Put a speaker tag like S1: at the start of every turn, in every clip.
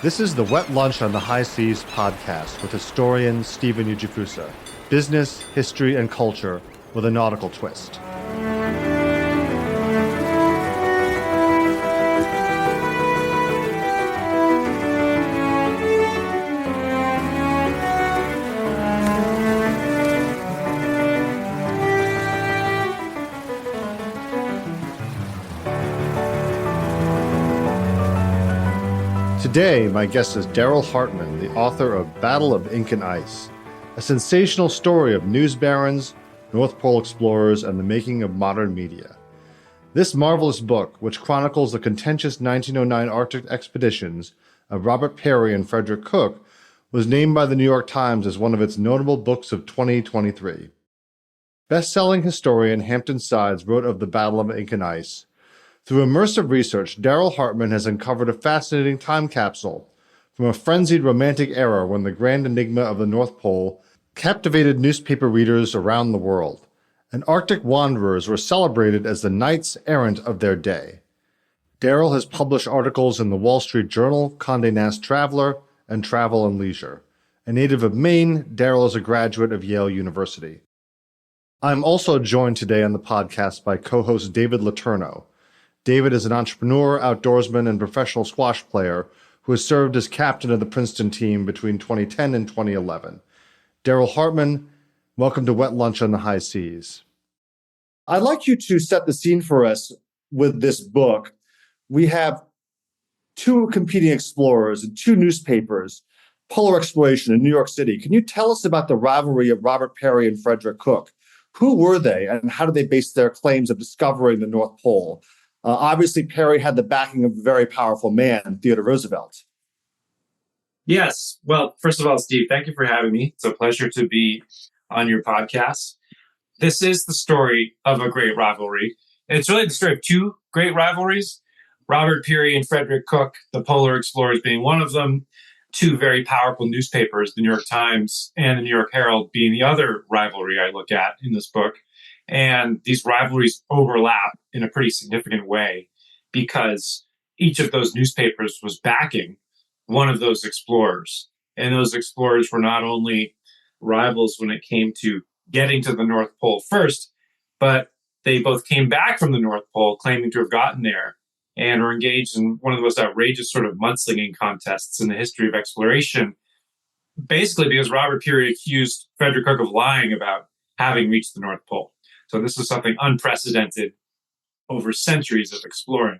S1: This is the Wet Lunch on the High Seas podcast with historian Stephen Ujifusa. Business, history, and culture with a nautical twist. Today, my guest is Darrell Hartman, the author of Battle of Ink and Ice, a sensational story of news barons, North Pole explorers, and the making of modern media. This marvelous book, which chronicles the contentious 1909 Arctic expeditions of Robert Peary and Frederick Cook, was named by the New York Times as one of its notable books of 2023. Best-selling historian Hampton Sides wrote of the Battle of Ink and Ice. Through immersive research, Darrell Hartman has uncovered a fascinating time capsule from a frenzied romantic era when the grand enigma of the North Pole captivated newspaper readers around the world, and Arctic wanderers were celebrated as the knights-errant of their day. Darrell has published articles in the Wall Street Journal, Condé Nast Traveler, and Travel and Leisure. A native of Maine, Darrell is a graduate of Yale University. I'm also joined today on the podcast by co-host David Letourneau. David is an entrepreneur, outdoorsman, and professional squash player who has served as captain of the Princeton team between 2010 and 2011. Darrell Hartman, welcome to Wet Lunch on the High Seas. I'd like you to set the scene for us with this book. We have two competing explorers and two newspapers, polar exploration in New York City. Can you tell us about the rivalry of Robert Peary and Frederick Cook? Who were they, and how did they base their claims of discovering the North Pole? Obviously, Peary had the backing of a very powerful man, Theodore Roosevelt.
S2: Yes. Well, first of all, Steve, thank you for having me. It's a pleasure to be on your podcast. This is the story of a great rivalry. It's really the story of two great rivalries, Robert Peary and Frederick Cook, the polar explorers being one of them, two very powerful newspapers, the New York Times and the New York Herald being the other rivalry I look at in this book. And these rivalries overlap in a pretty significant way because each of those newspapers was backing one of those explorers. And those explorers were not only rivals when it came to getting to the North Pole first, but they both came back from the North Pole claiming to have gotten there and were engaged in one of the most outrageous sort of mudslinging contests in the history of exploration, basically because Robert Peary accused Frederick Cook of lying about having reached the North Pole. So this is something unprecedented over centuries of exploring.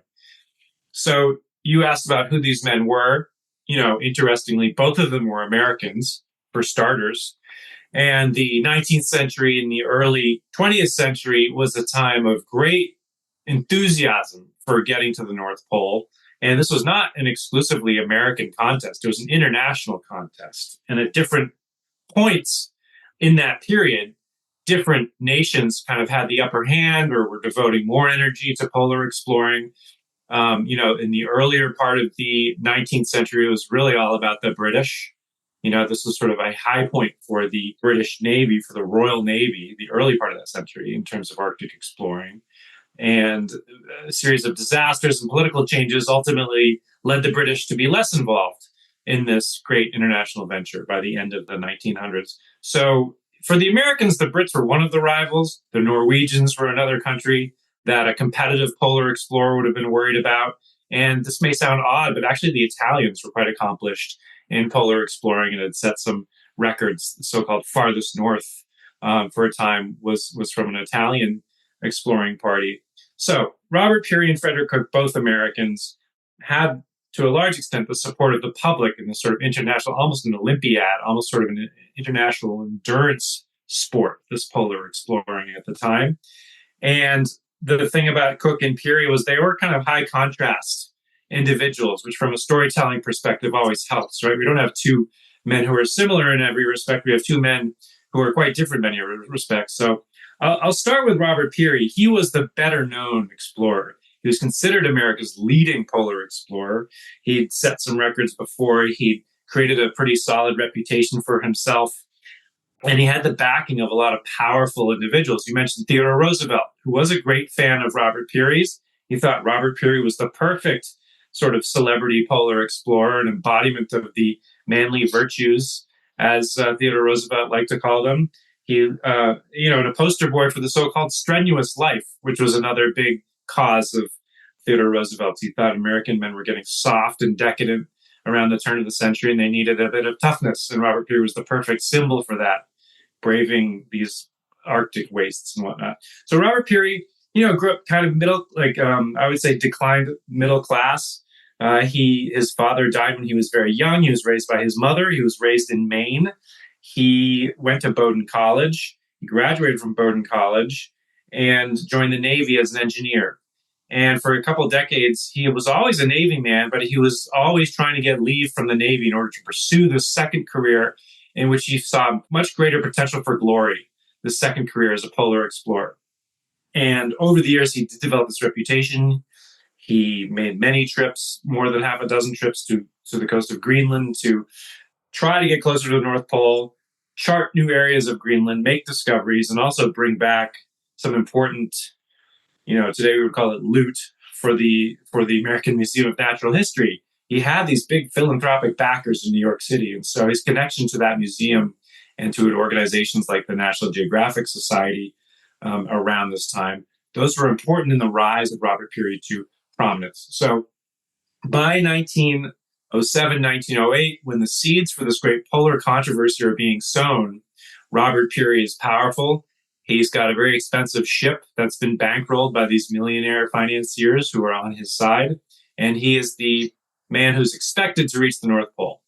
S2: So you asked about who these men were. Interestingly, both of them were Americans, for starters. And the 19th century and the early 20th century was a time of great enthusiasm for getting to the North Pole. And this was not an exclusively American contest. It was an international contest. And at different points in that period, different nations kind of had the upper hand or were devoting more energy to polar exploring. In the earlier part of the 19th century, it was really all about the British. This was sort of a high point for the British Navy, for the Royal Navy, the early part of that century in terms of Arctic exploring. And a series of disasters and political changes ultimately led the British to be less involved in this great international venture by the end of the 1900s. So for the Americans, the Brits were one of the rivals. The Norwegians were another country that a competitive polar explorer would have been worried about. And this may sound odd, but actually the Italians were quite accomplished in polar exploring and had set some records. The so-called farthest north for a time was from an Italian exploring party. So Robert Peary and Frederick Cook, both Americans, had to a large extent the support of the public in this sort of international, almost an Olympiad, almost sort of an international endurance sport, this polar exploring at the time. And the thing about Cook and Peary was they were kind of high contrast individuals, which from a storytelling perspective always helps, right? We don't have two men who are similar in every respect. We have two men who are quite different in many respects. So I'll start with Robert Peary. He was the better known explorer. He was considered America's leading polar explorer. He'd set some records before. He'd created a pretty solid reputation for himself. And he had the backing of a lot of powerful individuals. You mentioned Theodore Roosevelt, who was a great fan of Robert Peary's. He thought Robert Peary was the perfect sort of celebrity polar explorer, an embodiment of the manly virtues, as Theodore Roosevelt liked to call them. He, and a poster boy for the so-called strenuous life, which was another big cause of Theodore Roosevelt. He thought American men were getting soft and decadent around the turn of the century, and they needed a bit of toughness. And Robert Peary was the perfect symbol for that, braving these Arctic wastes and whatnot. So Robert Peary, grew up kind of middle, I would say declined middle class. His father died when he was very young. He was raised by his mother. He was raised in Maine. He went to Bowdoin College. He graduated from Bowdoin College and joined the Navy as an engineer. And for a couple of decades, he was always a Navy man, but he was always trying to get leave from the Navy in order to pursue this second career in which he saw much greater potential for glory, the second career as a polar explorer. And over the years, he developed this reputation. He made many trips, more than half a dozen trips to the coast of Greenland to try to get closer to the North Pole, chart new areas of Greenland, make discoveries, and also bring back some important, today we would call it loot for the American Museum of Natural History. He had these big philanthropic backers in New York City. And so his connection to that museum and to organizations like the National Geographic Society around this time, those were important in the rise of Robert Peary to prominence. So by 1907, 1908, when the seeds for this great polar controversy are being sown, Robert Peary is powerful. He's got a very expensive ship that's been bankrolled by these millionaire financiers who are on his side. And he is the man who's expected to reach the North Pole.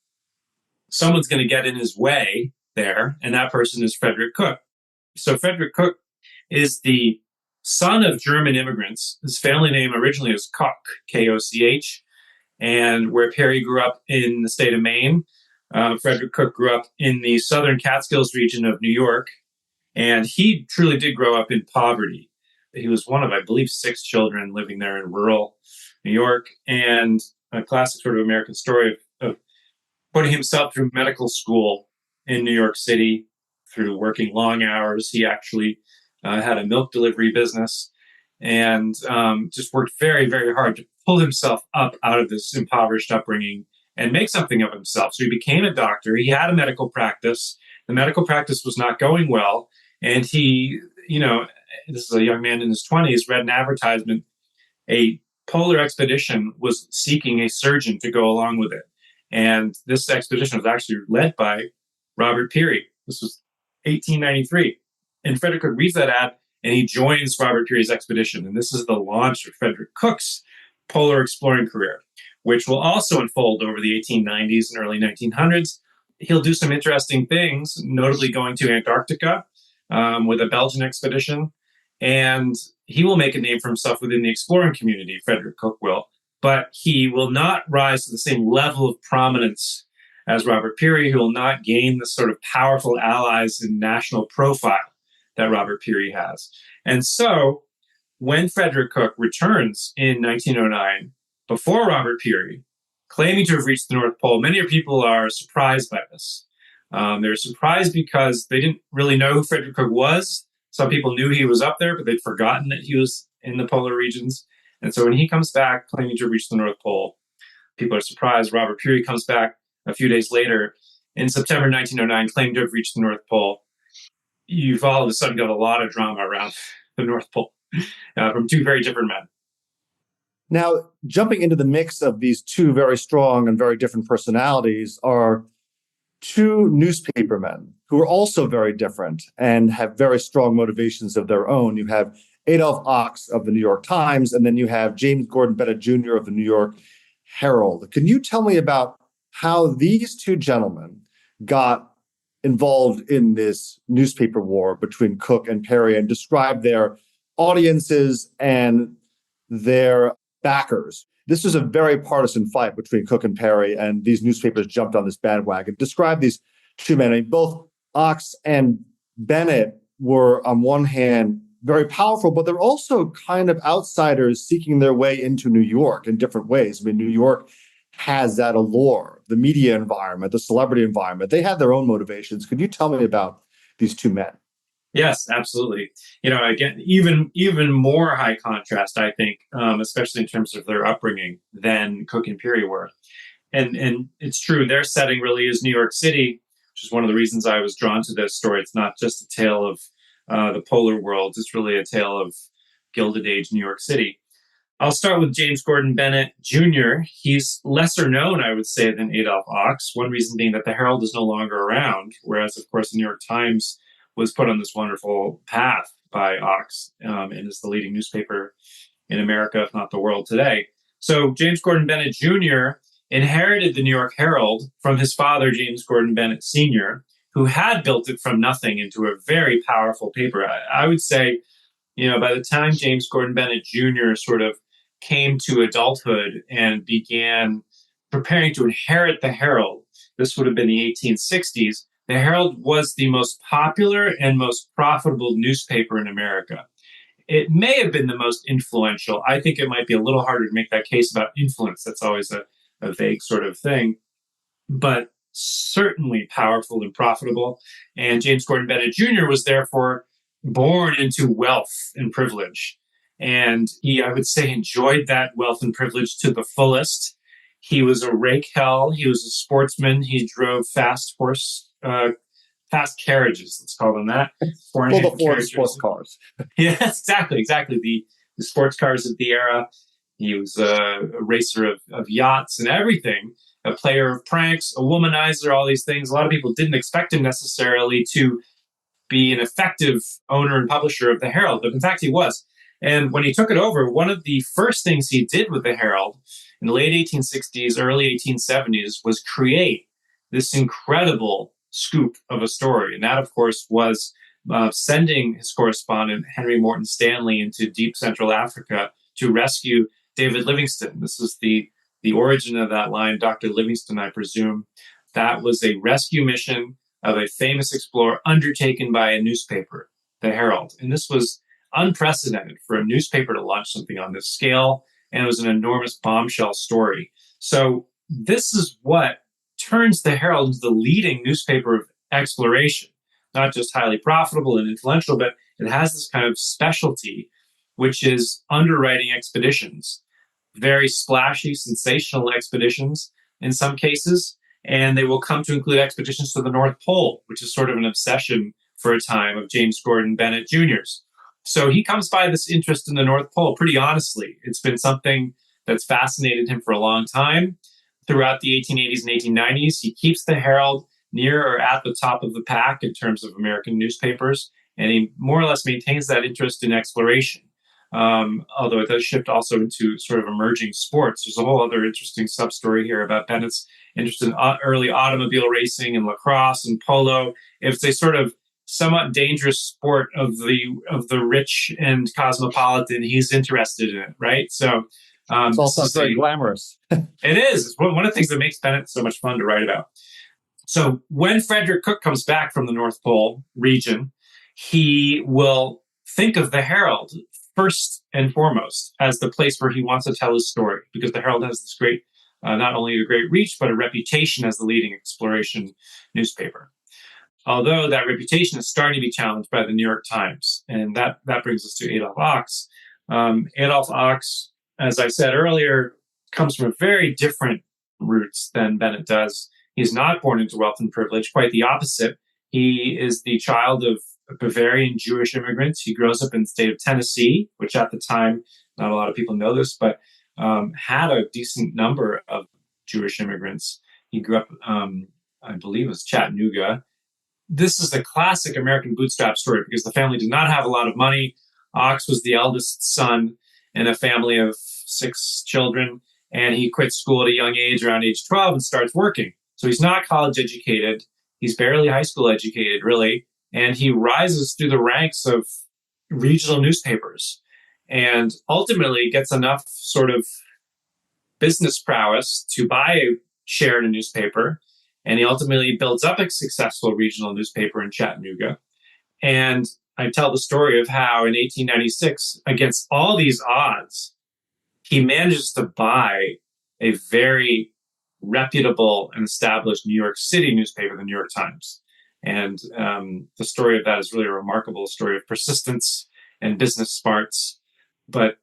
S2: Someone's going to get in his way there, and that person is Frederick Cook. So Frederick Cook is the son of German immigrants. His family name originally was Koch, K-O-C-H, and where Peary grew up in the state of Maine. Frederick Cook grew up in the southern Catskills region of New York, and he truly did grow up in poverty. He was one of, I believe, 6 children living there in rural New York, and a classic sort of American story of putting himself through medical school in New York City through working long hours. He actually had a milk delivery business and just worked very, very hard to pull himself up out of this impoverished upbringing and make something of himself. So he became a doctor. He had a medical practice. The medical practice was not going well. And he, this is a young man in his 20s, read an advertisement. A polar expedition was seeking a surgeon to go along with it. And this expedition was actually led by Robert Peary. This was 1893. And Frederick Cook reads that ad and he joins Robert Peary's expedition. And this is the launch of Frederick Cook's polar exploring career, which will also unfold over the 1890s and early 1900s. He'll do some interesting things, notably going to Antarctica with a Belgian expedition. And he will make a name for himself within the exploring community, Frederick Cook will. But he will not rise to the same level of prominence as Robert Peary. He will not gain the sort of powerful allies and national profile that Robert Peary has. And so when Frederick Cook returns in 1909, before Robert Peary, claiming to have reached the North Pole, many people are surprised by this. They're surprised because they didn't really know who Frederick Cook was. Some people knew he was up there, but they'd forgotten that he was in the polar regions. And so when he comes back claiming to have reached the North Pole, people are surprised. Robert Peary comes back a few days later in September 1909, claiming to have reached the North Pole. You've all of a sudden got a lot of drama around the North Pole from 2 very different men.
S1: Now, jumping into the mix of these 2 very strong and very different personalities are 2 newspapermen who are also very different and have very strong motivations of their own. You have Adolph Ochs of the New York Times, and then you have James Gordon Bennett Jr. of the New York Herald. Can you tell me about how these 2 gentlemen got involved in this newspaper war between Cook and Peary and describe their audiences and their backers? This was a very partisan fight between Cook and Peary, and these newspapers jumped on this bandwagon. Describe these 2 men. I mean, both Ochs and Bennett were, on one hand, very powerful, but they're also kind of outsiders seeking their way into New York in different ways. I mean, New York has that allure, the media environment, the celebrity environment. They had their own motivations. Could you tell me about these 2 men?
S2: Yes, absolutely. Again, even more high contrast, I think, especially in terms of their upbringing than Cook and Peary were. And it's true, their setting really is New York City, which is one of the reasons I was drawn to this story. It's not just a tale of the polar world; it's really a tale of Gilded Age New York City. I'll start with James Gordon Bennett Jr. He's lesser known, I would say, than Adolph Ox. One reason being that the Herald is no longer around, whereas, of course, the New York Times was put on this wonderful path by Ox and is the leading newspaper in America, if not the world today. So James Gordon Bennett Jr. inherited the New York Herald from his father, James Gordon Bennett Sr., who had built it from nothing into a very powerful paper. I would say, by the time James Gordon Bennett Jr. sort of came to adulthood and began preparing to inherit the Herald, this would have been the 1860s, the Herald was the most popular and most profitable newspaper in America. It may have been the most influential. I think it might be a little harder to make that case about influence. That's always a vague sort of thing, but certainly powerful and profitable. And James Gordon Bennett Jr. was therefore born into wealth and privilege. And he, I would say, enjoyed that wealth and privilege to the fullest. He was a rake hell. He was a sportsman. He drove fast carriages, let's call them that.
S3: Full of Ford sports cars.
S2: Yes, exactly. The sports cars of the era. He was a racer of yachts and everything, a player of pranks, a womanizer, all these things. A lot of people didn't expect him necessarily to be an effective owner and publisher of the Herald, but in fact he was. And when he took it over, one of the first things he did with the Herald in the late 1860s, early 1870s was create this incredible scoop of a story. And that, of course, was sending his correspondent, Henry Morton Stanley, into deep Central Africa to rescue David Livingston. This is the origin of that line, Dr. Livingston, I presume. That was a rescue mission of a famous explorer undertaken by a newspaper, the Herald. And this was unprecedented for a newspaper to launch something on this scale. And it was an enormous bombshell story. So this is what turns the Herald into the leading newspaper of exploration, not just highly profitable and influential, but it has this kind of specialty, which is underwriting expeditions, very splashy, sensational expeditions in some cases. And they will come to include expeditions to the North Pole, which is sort of an obsession for a time of James Gordon Bennett Jr.'s. So he comes by this interest in the North Pole pretty honestly. It's been something that's fascinated him for a long time. Throughout the 1880s and 1890s, he keeps the Herald near or at the top of the pack in terms of American newspapers, and he more or less maintains that interest in exploration. Although it does shift also into sort of emerging sports. There's a whole other interesting sub-story here about Bennett's interest in early automobile racing and lacrosse and polo. It's a sort of somewhat dangerous sport of the rich and cosmopolitan. He's interested in it, right? So
S3: it's also very glamorous.
S2: It is. It's one of the things that makes Bennett so much fun to write about. So when Frederick Cook comes back from the North Pole region, he will think of the Herald first and foremost as the place where he wants to tell his story, because the Herald has this great, not only a great reach, but a reputation as the leading exploration newspaper. Although that reputation is starting to be challenged by the New York Times. And that brings us to Adolph Ox. Adolph Ox, as I said earlier, comes from very different roots than Bennett does. He's not born into wealth and privilege, quite the opposite. He is the child of Bavarian Jewish immigrants. He grows up in the state of Tennessee, which at the time, not a lot of people know this, but had a decent number of Jewish immigrants. He grew up, I believe it was Chattanooga. This is the classic American bootstrap story because the family did not have a lot of money. Ox was the eldest son in a family of 6 children, and he quit school at a young age, around age 12, and starts working. So he's not college educated. He's barely high school educated, really. And he rises through the ranks of regional newspapers and ultimately gets enough sort of business prowess to buy a share in a newspaper. And he ultimately builds up a successful regional newspaper in Chattanooga. And I tell the story of how in 1896, against all these odds, he manages to buy a very reputable and established New York City newspaper, the New York Times. And the story of that is really a remarkable story of persistence and business smarts. But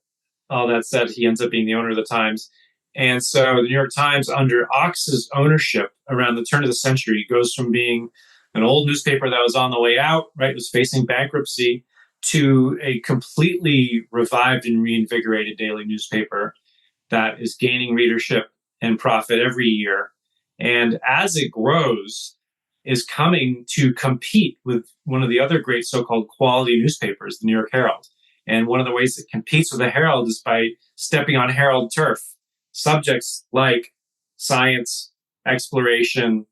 S2: all that said, he ends up being the owner of the Times. And so the New York Times, under Ox's ownership around the turn of the century, goes from being an old newspaper that was on the way out, right, was facing bankruptcy, to a completely revived and reinvigorated daily newspaper that is gaining readership and profit every year. And as it grows, is coming to compete with one of the other great so-called quality newspapers, the New York Herald. And one of the ways it competes with the Herald is by stepping on Herald turf. Subjects like science, exploration,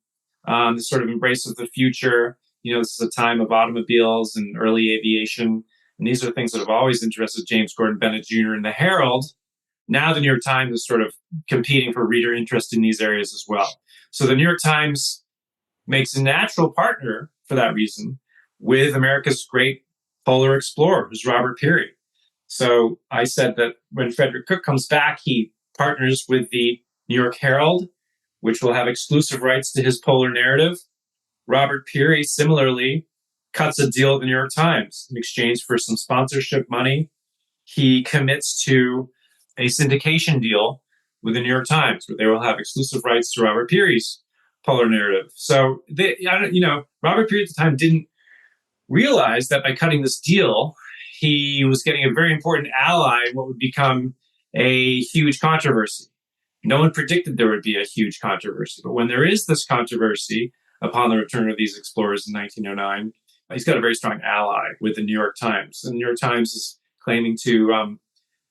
S2: the sort of embrace of the future. This is a time of automobiles and early aviation. And these are things that have always interested James Gordon Bennett Jr. in the Herald. Now the New York Times is sort of competing for reader interest in these areas as well. So the New York Times makes a natural partner for that reason with America's great polar explorer, who's Robert Peary. So I said that when Frederick Cook comes back, he partners with the New York Herald, which will have exclusive rights to his polar narrative. Robert Peary similarly cuts a deal with the New York Times in exchange for some sponsorship money. He commits to a syndication deal with the New York Times, where they will have exclusive rights to Robert Peary's polar narrative. So Robert Peary at the time didn't realize that by cutting this deal, he was getting a very important ally in what would become a huge controversy. No one predicted there would be a huge controversy. But when there is this controversy upon the return of these explorers in 1909, he's got a very strong ally with the New York Times. And the New York Times is claiming to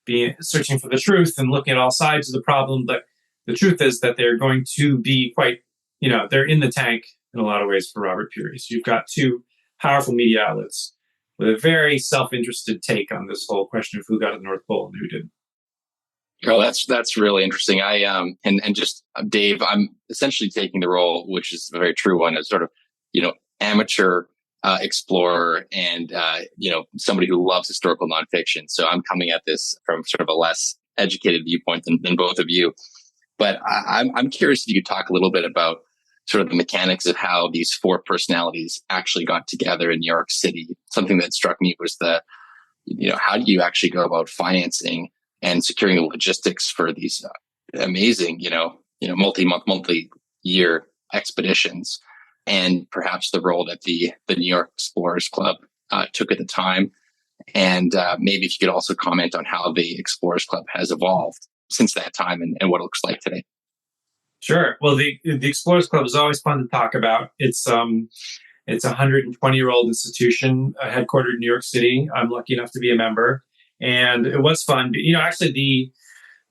S2: be searching for the truth and looking at all sides of the problem. But the truth is that they're going to be quite, they're in the tank in a lot of ways for Robert Peary. So you've got two powerful media outlets with a very self-interested take on this whole question of who got to the North Pole and who didn't.
S4: Oh, that's really interesting. And just Dave, I'm essentially taking the role, which is a very true one, as sort of, amateur explorer and, somebody who loves historical nonfiction. So I'm coming at this from sort of a less educated viewpoint than both of you. But I'm curious if you could talk a little bit about sort of the mechanics of how these four personalities actually got together in New York City. Something that struck me was how do you actually go about financing and securing the logistics for these amazing, multi-year expeditions, and perhaps the role that the New York Explorers Club took at the time. And maybe if you could also comment on how the Explorers Club has evolved since that time and what it looks like today.
S2: Sure. Well, the Explorers Club is always fun to talk about. It's a 120-year-old institution headquartered in New York City. I'm lucky enough to be a member. And it was fun. Actually, the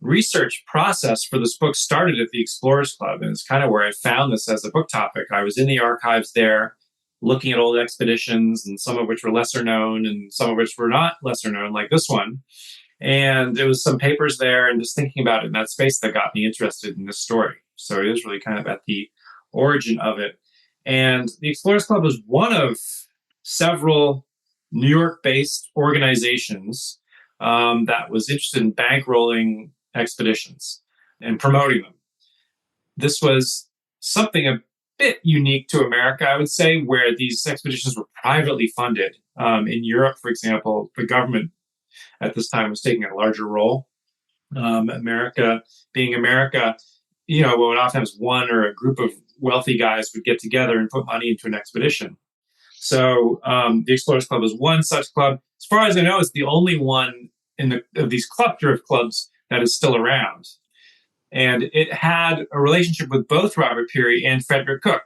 S2: research process for this book started at the Explorers Club, and it's kind of where I found this as a book topic. I was in the archives there looking at old expeditions, and some of which were lesser known and some of which were not lesser known, like this one. And there was some papers there, and just thinking about it in that space that got me interested in this story. So it is really kind of at the origin of it. And the Explorers Club was one of several New York-based organizations that was interested in bankrolling expeditions and promoting them. This was something a bit unique to America, I would say, where these expeditions were privately funded. In Europe, for example, the government at this time was taking a larger role. America, being America, what oftentimes one or a group of wealthy guys would get together and put money into an expedition. So the Explorers Club is one such club. As far as I know, it's the only one of these cluster of clubs that is still around. And it had a relationship with both Robert Peary and Frederick Cook.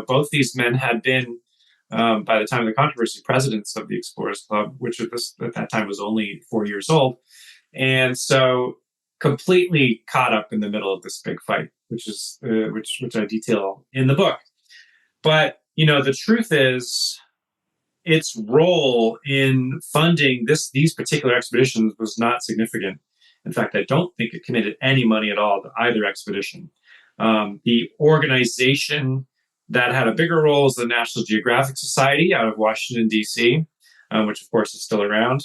S2: Both these men had been, by the time of the controversy, presidents of the Explorers Club, which at that time was only 4 years old. And so completely caught up in the middle of this big fight, which I detail in the book. But, the truth is, its role in funding these particular expeditions was not significant. In fact, I don't think it committed any money at all to either expedition. The organization that had a bigger role is the National Geographic Society out of Washington, D.C., which, of course, is still around.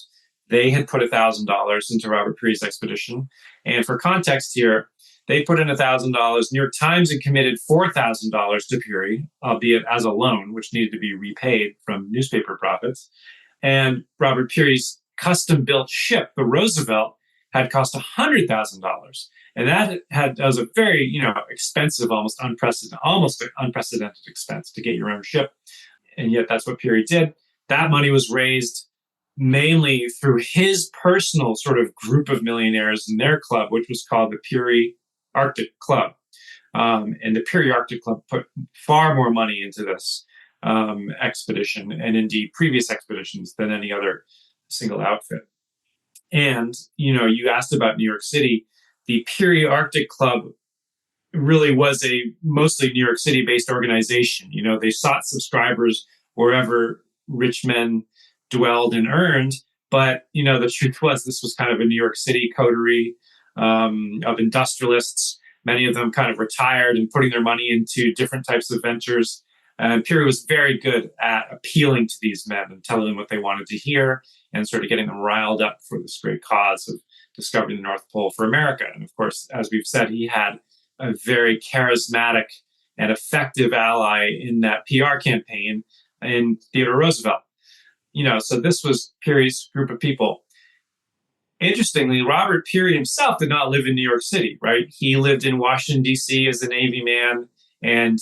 S2: They had put $1,000 into Robert Peary's expedition. And for context here, They put in $1,000. New York Times had committed $4,000 to Peary, albeit as a loan, which needed to be repaid from newspaper profits. And Robert Peary's custom-built ship, the Roosevelt, had cost $100,000. And that was a very, expensive, almost unprecedented expense to get your own ship. And yet that's what Peary did. That money was raised mainly through his personal sort of group of millionaires in their club, which was called the Peary Arctic Club. And the Peary Arctic Club put far more money into this expedition, and indeed previous expeditions, than any other single outfit. And, you asked about New York City. The Peary Arctic Club really was a mostly New York City-based organization. They sought subscribers wherever rich men dwelled and earned. But, the truth was this was kind of a New York City coterie of industrialists, many of them kind of retired and putting their money into different types of ventures. And Peary was very good at appealing to these men and telling them what they wanted to hear and sort of getting them riled up for this great cause of discovering the North Pole for America. And of course, as we've said, he had a very charismatic and effective ally in that PR campaign in Theodore Roosevelt. So this was Peary's group of people. Interestingly, Robert Peary himself did not live in New York City, right? He lived in Washington, D.C. as a Navy man. And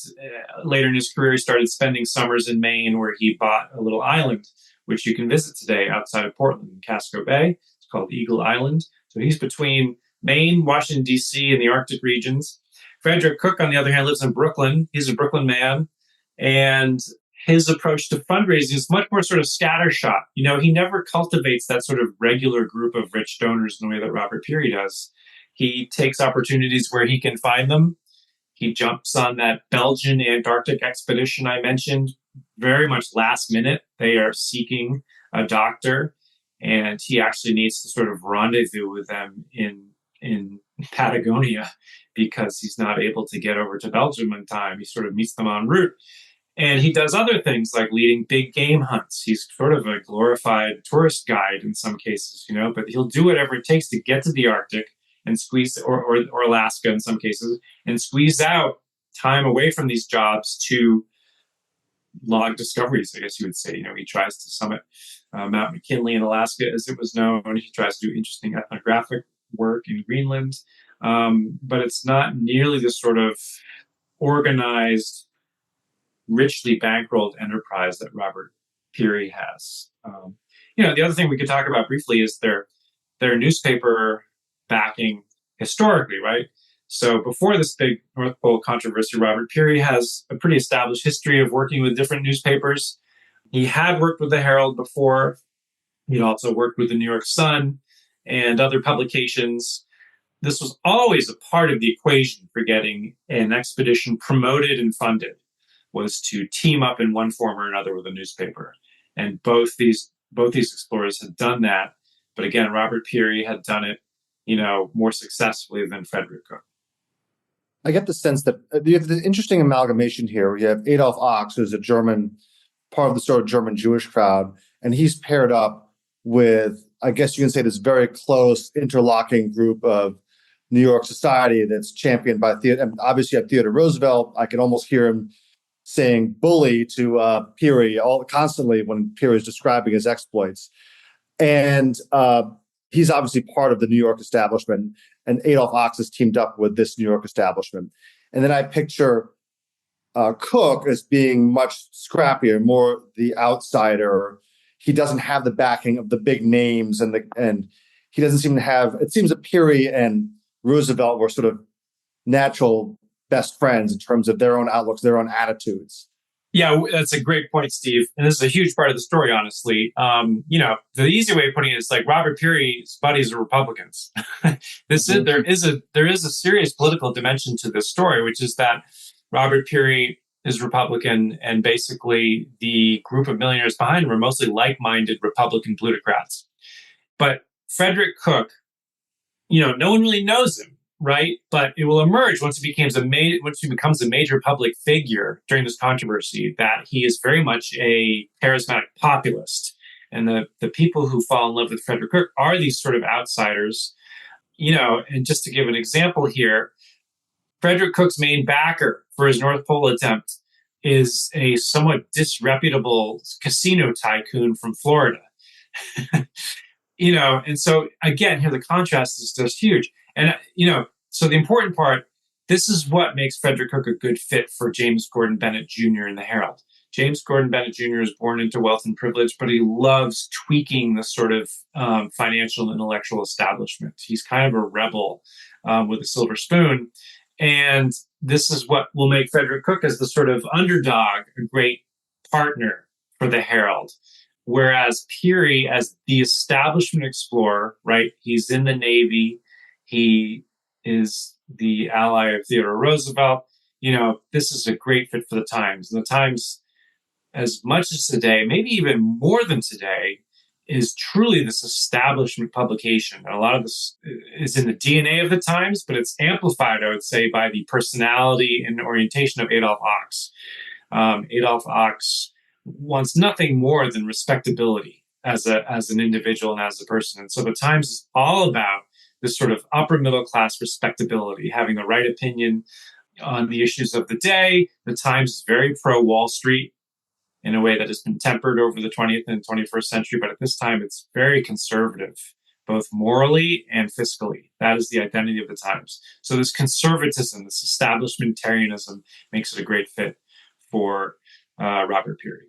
S2: later in his career, he started spending summers in Maine, where he bought a little island, which you can visit today outside of Portland in Casco Bay. It's called Eagle Island. So he's between Maine, Washington, D.C., and the Arctic regions. Frederick Cook, on the other hand, lives in Brooklyn. He's a Brooklyn man. And his approach to fundraising is much more sort of scattershot. He never cultivates that sort of regular group of rich donors in the way that Robert Peary does. He takes opportunities where he can find them. He jumps on that Belgian Antarctic expedition I mentioned very much last minute. They are seeking a doctor, and he actually needs to sort of rendezvous with them in Patagonia because he's not able to get over to Belgium in time. He sort of meets them en route. And he does other things like leading big game hunts. He's sort of a glorified tourist guide in some cases, but he'll do whatever it takes to get to the Arctic and squeeze, or Alaska in some cases, and squeeze out time away from these jobs to log discoveries, I guess you would say. He tries to summit Mount McKinley in Alaska, as it was known. He tries to do interesting ethnographic work in Greenland. But it's not nearly the sort of organized, richly bankrolled enterprise that Robert Peary has. The other thing we could talk about briefly is their newspaper backing historically, right? So before this big North Pole controversy, Robert Peary has a pretty established history of working with different newspapers. He had worked with the Herald before. He'd also worked with the New York Sun and other publications. This was always a part of the equation for getting an expedition promoted and funded, was to team up in one form or another with a newspaper. And both these explorers had done that. But again, Robert Peary had done it, more successfully than Frederick Cook.
S3: I get the sense that you have the interesting amalgamation here. You have Adolf Ochs, who's a German, part of the sort of German Jewish crowd, and he's paired up with, I guess you can say, this very close interlocking group of New York society that's championed by Theodore. And obviously, you have Theodore Roosevelt. I can almost hear him saying bully to Peary constantly when Peary is describing his exploits. And he's obviously part of the New York establishment, and Adolf Ochs has teamed up with this New York establishment. And then I picture Cook as being much scrappier, more the outsider. He doesn't have the backing of the big names, and he doesn't seem to have. It seems that Peary and Roosevelt were sort of natural best friends in terms of their own outlooks, their own attitudes.
S2: Yeah, that's a great point, Steve. And this is a huge part of the story, honestly. The easy way of putting it is like Robert Peary's buddies are Republicans. There is a serious political dimension to this story, which is that Robert Peary is Republican, and basically the group of millionaires behind him are mostly like-minded Republican plutocrats. But Frederick Cook, no one really knows him, right? But it will emerge once he becomes a major public figure during this controversy that he is very much a charismatic populist. And the people who fall in love with Frederick Cook are these sort of outsiders, and just to give an example here, Frederick Cook's main backer for his North Pole attempt is a somewhat disreputable casino tycoon from Florida. And so again, here the contrast is just huge. And, so the important part, this is what makes Frederick Cook a good fit for James Gordon Bennett Jr. in the Herald. James Gordon Bennett Jr. is born into wealth and privilege, but he loves tweaking the sort of financial and intellectual establishment. He's kind of a rebel with a silver spoon. And this is what will make Frederick Cook, as the sort of underdog, a great partner for the Herald. Whereas Peary, as the establishment explorer, right? He's in the Navy. He is the ally of Theodore Roosevelt. This is a great fit for the Times. And the Times, as much as today, maybe even more than today, is truly this establishment publication. And a lot of this is in the DNA of the Times, but it's amplified, I would say, by the personality and orientation of Adolph Ochs. Adolph Ochs wants nothing more than respectability as an individual and as a person. And so the Times is all about this sort of upper middle class respectability, having the right opinion on the issues of the day. The Times is very pro Wall Street in a way that has been tempered over the 20th and 21st century. But at this time, it's very conservative, both morally and fiscally. That is the identity of the Times. So this conservatism, this establishmentarianism makes it a great fit for Robert Peary.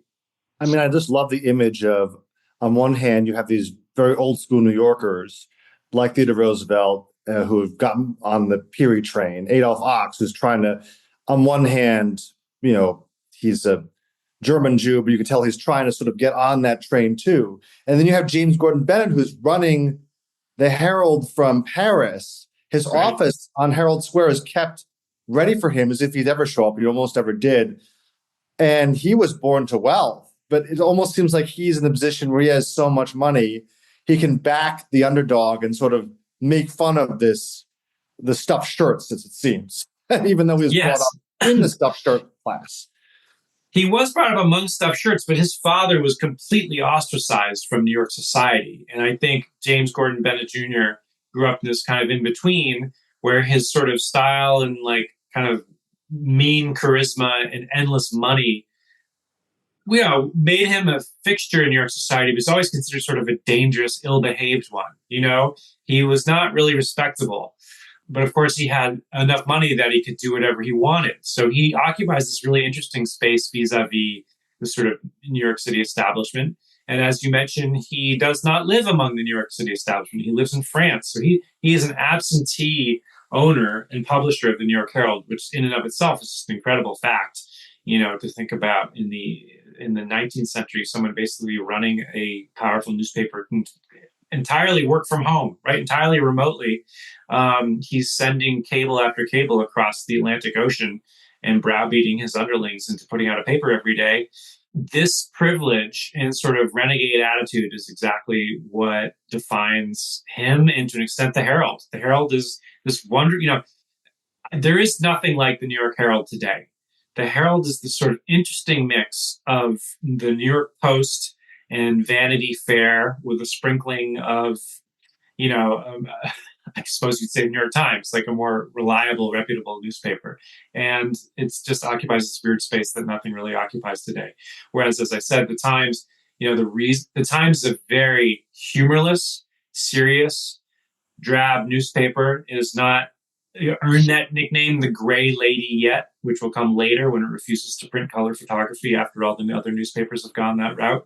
S3: I mean, I just love the image of, on one hand, you have these very old school New Yorkers like Theodore Roosevelt who have gotten on the Peary train. Adolph Ochs, who's trying to, on one hand, he's a German Jew, but you can tell he's trying to sort of get on that train too. And then you have James Gordon Bennett, who's running the Herald from Paris. His office on Herald Square is kept ready for him as if he'd ever show up. He almost ever did. And he was born to wealth, but it almost seems like he's in the position where he has so much money, he can back the underdog and sort of make fun of the stuffed shirts, as it seems, even though he was brought up in the stuffed shirt class.
S2: He was brought up among stuffed shirts, but his father was completely ostracized from New York society. And I think James Gordon Bennett Jr. grew up in this kind of in-between where his sort of style and kind of mean charisma and endless money, made him a fixture in New York society, but he's always considered sort of a dangerous, ill-behaved one. He was not really respectable. But of course, he had enough money that he could do whatever he wanted. So he occupies this really interesting space vis-a-vis the sort of New York City establishment. And as you mentioned, he does not live among the New York City establishment. He lives in France. So he is an absentee owner and publisher of the New York Herald, which in and of itself is just an incredible fact, to think about in the 19th century, someone basically running a powerful newspaper entirely work from home, right? Entirely remotely. He's sending cable after cable across the Atlantic Ocean and browbeating his underlings into putting out a paper every day. This privilege and sort of renegade attitude is exactly what defines him and to an extent the Herald. The Herald is this wonder, there is nothing like the New York Herald today. The Herald is this sort of interesting mix of the New York Post and Vanity Fair with a sprinkling of, I suppose you'd say New York Times, like a more reliable, reputable newspaper. And it's just occupies this weird space that nothing really occupies today. Whereas, as I said, the Times, the Times is a very humorless, serious, drab newspaper. It has not earned that nickname, the Gray Lady, yet, which will come later when it refuses to print color photography after all the other newspapers have gone that route.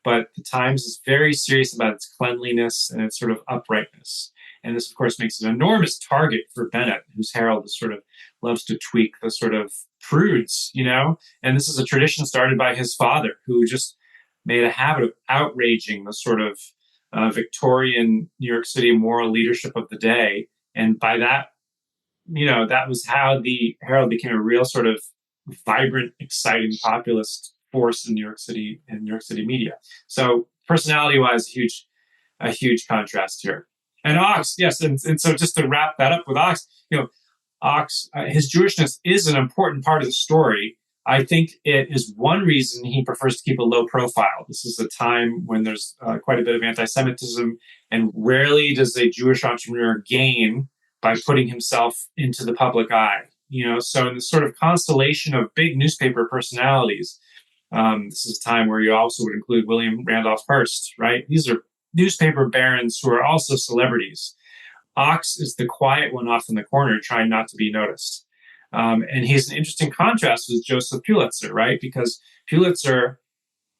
S2: But the Times is very serious about its cleanliness and its sort of uprightness. And this, of course, makes it an enormous target for Bennett, whose Herald is sort of loves to tweak the sort of prudes, And this is a tradition started by his father, who just made a habit of outraging the sort of Victorian New York City moral leadership of the day. And by that, that was how the Herald became a real sort of vibrant, exciting populist force in New York City and New York City media. So personality-wise, a huge contrast here. And Ochs, yes, and so just to wrap that up with Ochs, Ochs, his Jewishness is an important part of the story. I think it is one reason he prefers to keep a low profile. This is a time when there's quite a bit of anti-Semitism, and rarely does a Jewish entrepreneur gain by putting himself into the public eye. So in this sort of constellation of big newspaper personalities, this is a time where you also would include William Randolph Hearst, right? These are newspaper barons who are also celebrities. Ox is the quiet one off in the corner, trying not to be noticed. And he's an interesting contrast with Joseph Pulitzer, right? Because Pulitzer,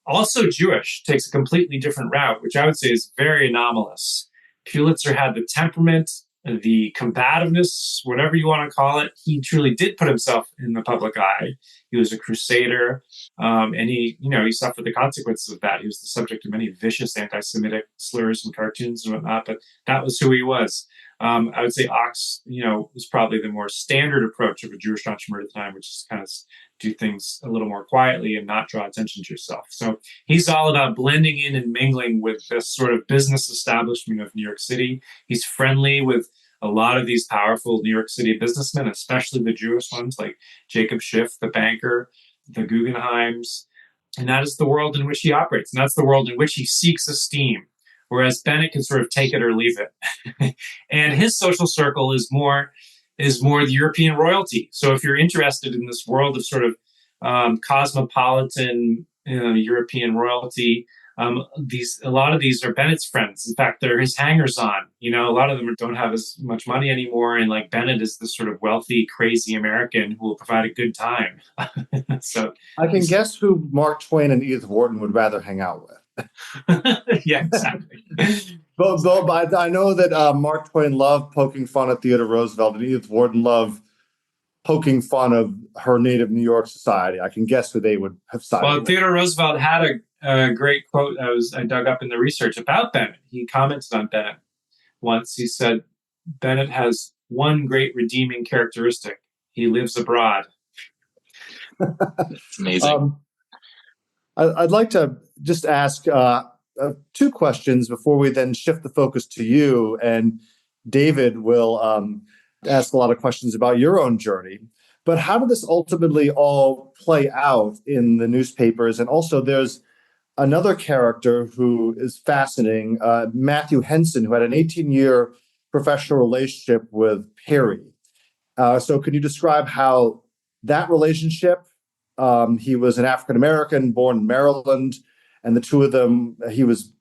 S2: also Jewish, takes a completely different route, which I would say is very anomalous. Pulitzer had the temperament, the combativeness, whatever you want to call it. He truly did put himself in the public eye. He was a crusader, and he suffered the consequences of that. He was the subject of many vicious anti-Semitic slurs and cartoons and whatnot, but that was who he was. I would say Ox, was probably the more standard approach of a Jewish entrepreneur at the time, which is kind of do things a little more quietly and not draw attention to yourself. So he's all about blending in and mingling with this sort of business establishment of New York City. He's friendly with a lot of these powerful New York City businessmen, especially the Jewish ones like Jacob Schiff, the banker, the Guggenheims. And that is the world in which he operates. And that's the world in which he seeks esteem. Whereas Bennett can sort of take it or leave it. And his social circle is more the European royalty. So if you're interested in this world of sort of cosmopolitan European royalty, a lot of these are Bennett's friends. In fact, they're his hangers-on. A lot of them don't have as much money anymore, and like Bennett is this sort of wealthy, crazy American who will provide a good time. So
S3: I can guess who Mark Twain and Edith Wharton would rather hang out with.
S2: Yeah, exactly.
S3: But I know that Mark Twain loved poking fun at Theodore Roosevelt, and Edith Wharton loved poking fun of her native New York society. I can guess who they would have sided with.
S2: Theodore Roosevelt had a great quote I dug up in the research about Bennett. He commented on Bennett once. He said, Bennett has one great redeeming characteristic. He lives abroad.
S4: It's amazing.
S3: I'd like to just ask two questions before we then shift the focus to you. And David will ask a lot of questions about your own journey. But how did this ultimately all play out in the newspapers? And also there's another character who is fascinating, Matthew Henson, who had an 18-year professional relationship with Perry. So can you describe how that relationship, he was an African-American born in Maryland, and the two of them, he was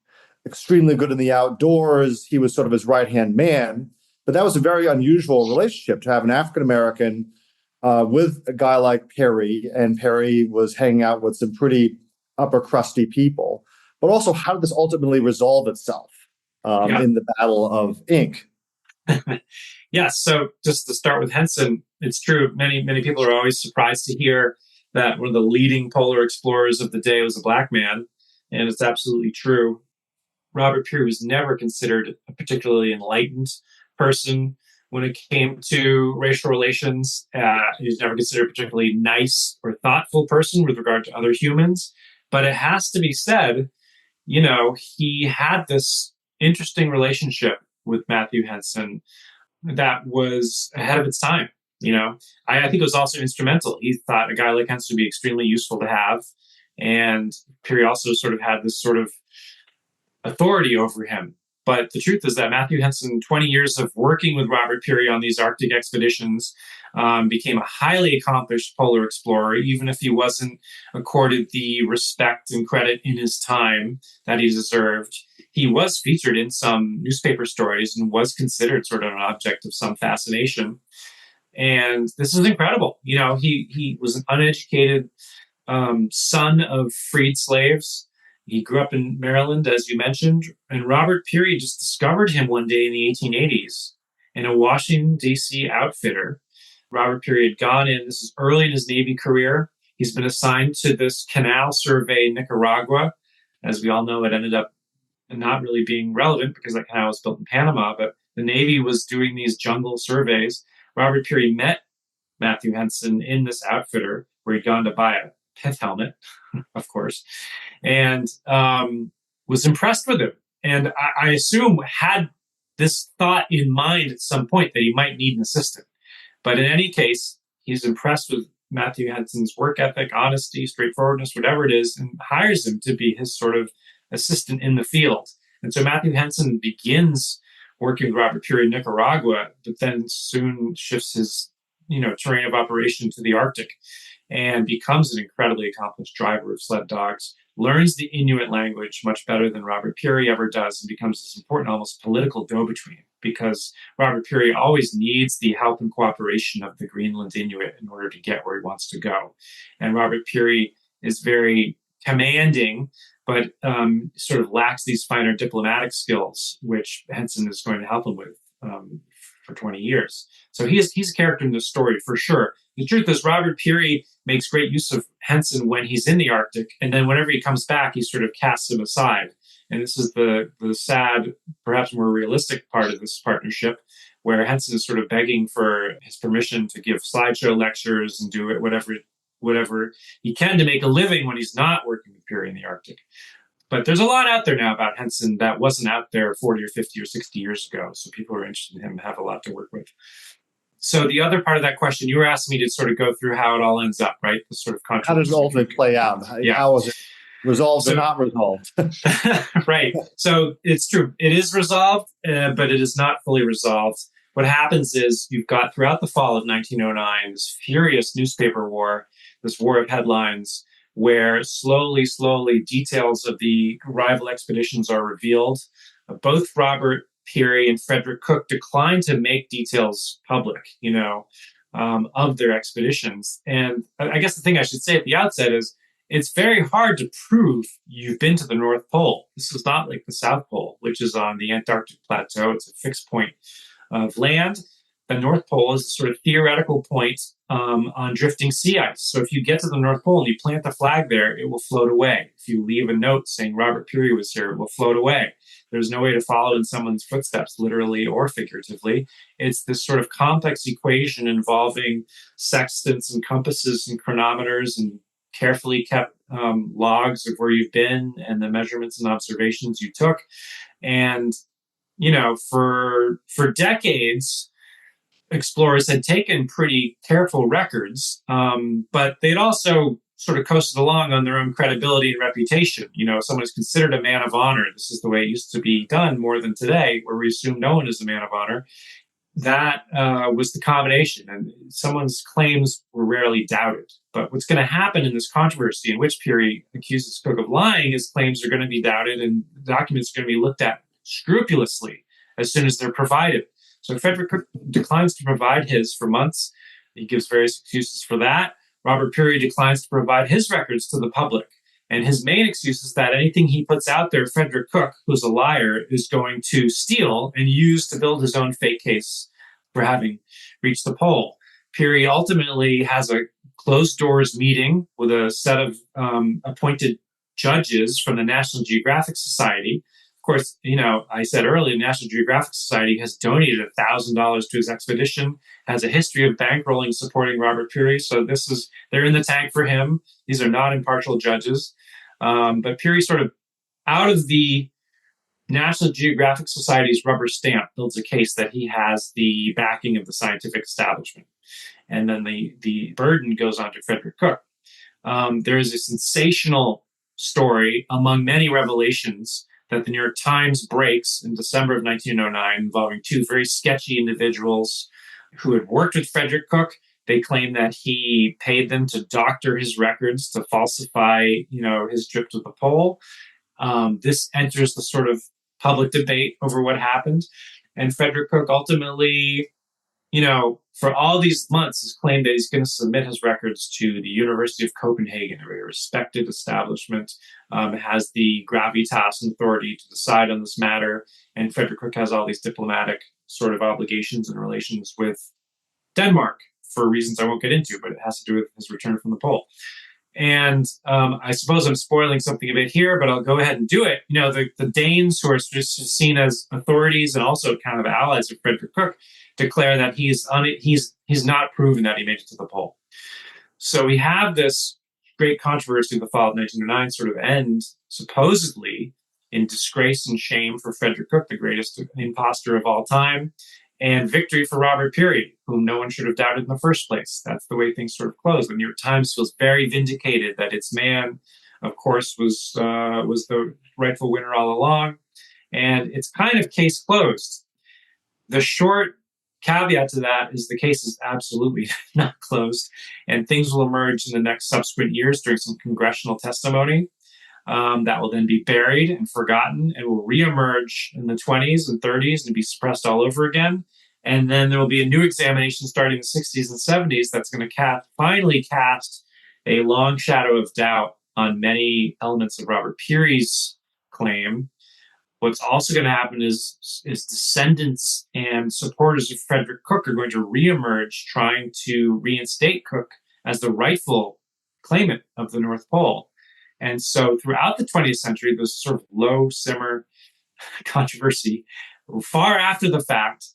S3: extremely good in the outdoors. He was sort of his right-hand man. But that was a very unusual relationship to have an African-American with a guy like Perry, and Perry was hanging out with some pretty upper crusty people. But also, how did this ultimately resolve itself in the Battle of Ink?
S2: Yeah, so just to start with Henson, it's true. Many people are always surprised to hear that one of the leading polar explorers of the day was a black man, and it's absolutely true. Robert Peary was never considered a particularly enlightened person when it came to racial relations. He was never considered a particularly nice or thoughtful person with regard to other humans. But it has to be said, he had this interesting relationship with Matthew Henson that was ahead of its time. I think it was also instrumental. He thought a guy like Henson would be extremely useful to have. And Peary also sort of had this sort of authority over him. But the truth is that Matthew Henson, 20 years of working with Robert Peary on these Arctic expeditions, became a highly accomplished polar explorer, even if he wasn't accorded the respect and credit in his time that he deserved. He was featured in some newspaper stories and was considered sort of an object of some fascination. And this is incredible. He was an uneducated son of freed slaves. He grew up in Maryland, as you mentioned, and Robert Peary just discovered him one day in the 1880s in a Washington, D.C. outfitter. Robert Peary had gone in, this is early in his Navy career. He's been assigned to this canal survey in Nicaragua. As we all know, it ended up not really being relevant because that canal was built in Panama, but the Navy was doing these jungle surveys. Robert Peary met Matthew Henson in this outfitter where he'd gone to buy a pith helmet, of course, and was impressed with him. And I assume had this thought in mind at some point that he might need an assistant. But in any case, he's impressed with Matthew Henson's work ethic, honesty, straightforwardness, whatever it is, and hires him to be his sort of assistant in the field. And so Matthew Henson begins working with Robert Peary in Nicaragua, but then soon shifts his terrain of operation to the Arctic, and becomes an incredibly accomplished driver of sled dogs, learns the Inuit language much better than Robert Peary ever does, and becomes this important, almost political go-between, because Robert Peary always needs the help and cooperation of the Greenland Inuit in order to get where he wants to go. And Robert Peary is very commanding, but sort of lacks these finer diplomatic skills, which Henson is going to help him with for 20 years. So he's a character in this story for sure. The truth is, Robert Peary makes great use of Henson when he's in the Arctic, and then whenever he comes back, he sort of casts him aside. And this is the sad, perhaps more realistic part of this partnership, where Henson is sort of begging for his permission to give slideshow lectures and do it whatever he can to make a living when he's not working with Peary in the Arctic. But there's a lot out there now about Henson that wasn't out there 40 or 50 or 60 years ago. So people who are interested in him have a lot to work with. So the other part of that question, you were asking me to sort of go through how it all ends up, right? The sort of
S3: how does it ultimately play out? How is it resolved or not resolved?
S2: Right. So it's true. It is resolved, but it is not fully resolved. What happens is you've got throughout the fall of 1909, this furious newspaper war, this war of headlines, where slowly details of the rival expeditions are revealed. Both Robert Peary and Frederick Cook declined to make details public, of their expeditions. And I guess the thing I should say at the outset is it's very hard to prove you've been to the North Pole. This is not like the South Pole, which is on the Antarctic Plateau. It's a fixed point of land. The North Pole is a sort of theoretical point on drifting sea ice. So if you get to the North Pole and you plant the flag there, it will float away. If you leave a note saying Robert Peary was here, it will float away. There's no way to follow in someone's footsteps, literally or figuratively. It's this sort of complex equation involving sextants and compasses and chronometers and carefully kept logs of where you've been and the measurements and observations you took. And, for decades, explorers had taken pretty careful records, but they'd also sort of coasted along on their own credibility and reputation. Someone is considered a man of honor. This is the way it used to be done more than today, where we assume no one is a man of honor. That was the combination, and someone's claims were rarely doubted. But what's going to happen in this controversy in which Peary accuses Cook of lying, his claims are going to be doubted, and documents are going to be looked at scrupulously as soon as they're provided. So Frederick Cook declines to provide his for months. He gives various excuses for that. Robert Peary declines to provide his records to the public. And his main excuse is that anything he puts out there, Frederick Cook, who's a liar, is going to steal and use to build his own fake case for having reached the pole. Peary ultimately has a closed doors meeting with a set of appointed judges from the National Geographic Society. Of course, I said earlier, the National Geographic Society has donated $1,000 to his expedition, has a history of bankrolling supporting Robert Peary. So they're in the tank for him. These are not impartial judges. But Peary sort of, out of the National Geographic Society's rubber stamp, builds a case that he has the backing of the scientific establishment. And then the burden goes on to Frederick Cook. There is a sensational story among many revelations that the New York Times breaks in December of 1909 involving two very sketchy individuals who had worked with Frederick Cook. They claim that he paid them to doctor his records to falsify, his trip to the pole. This enters the sort of public debate over what happened. And Frederick Cook ultimately, for all these months has claimed that he's going to submit his records to the University of Copenhagen, a very respected establishment, has the gravitas and authority to decide on this matter. And Frederick Cook has all these diplomatic sort of obligations and relations with Denmark for reasons I won't get into, but it has to do with his return from the pole. And I suppose I'm spoiling something a bit here, but I'll go ahead and do it. The Danes, who are just seen as authorities and also kind of allies of Frederick Cook, declare that he's not proven that he made it to the pole. So we have this great controversy of the fall of 1909 sort of end, supposedly, in disgrace and shame for Frederick Cook, the greatest imposter of all time, and victory for Robert Peary, whom no one should have doubted in the first place. That's the way things sort of close. The New York Times feels very vindicated that its man, of course, was the rightful winner all along. And it's kind of case closed. The short caveat to that is the case is absolutely not closed, and things will emerge in the next subsequent years during some congressional testimony that will then be buried and forgotten and will reemerge in the 20s and 30s and be suppressed all over again. And then there will be a new examination starting in the 60s and 70s that's going to finally cast a long shadow of doubt on many elements of Robert Peary's claim. What's also going to happen is descendants and supporters of Frederick Cook are going to reemerge, trying to reinstate Cook as the rightful claimant of the North Pole. And so throughout the 20th century, there's sort of low simmer controversy far after the fact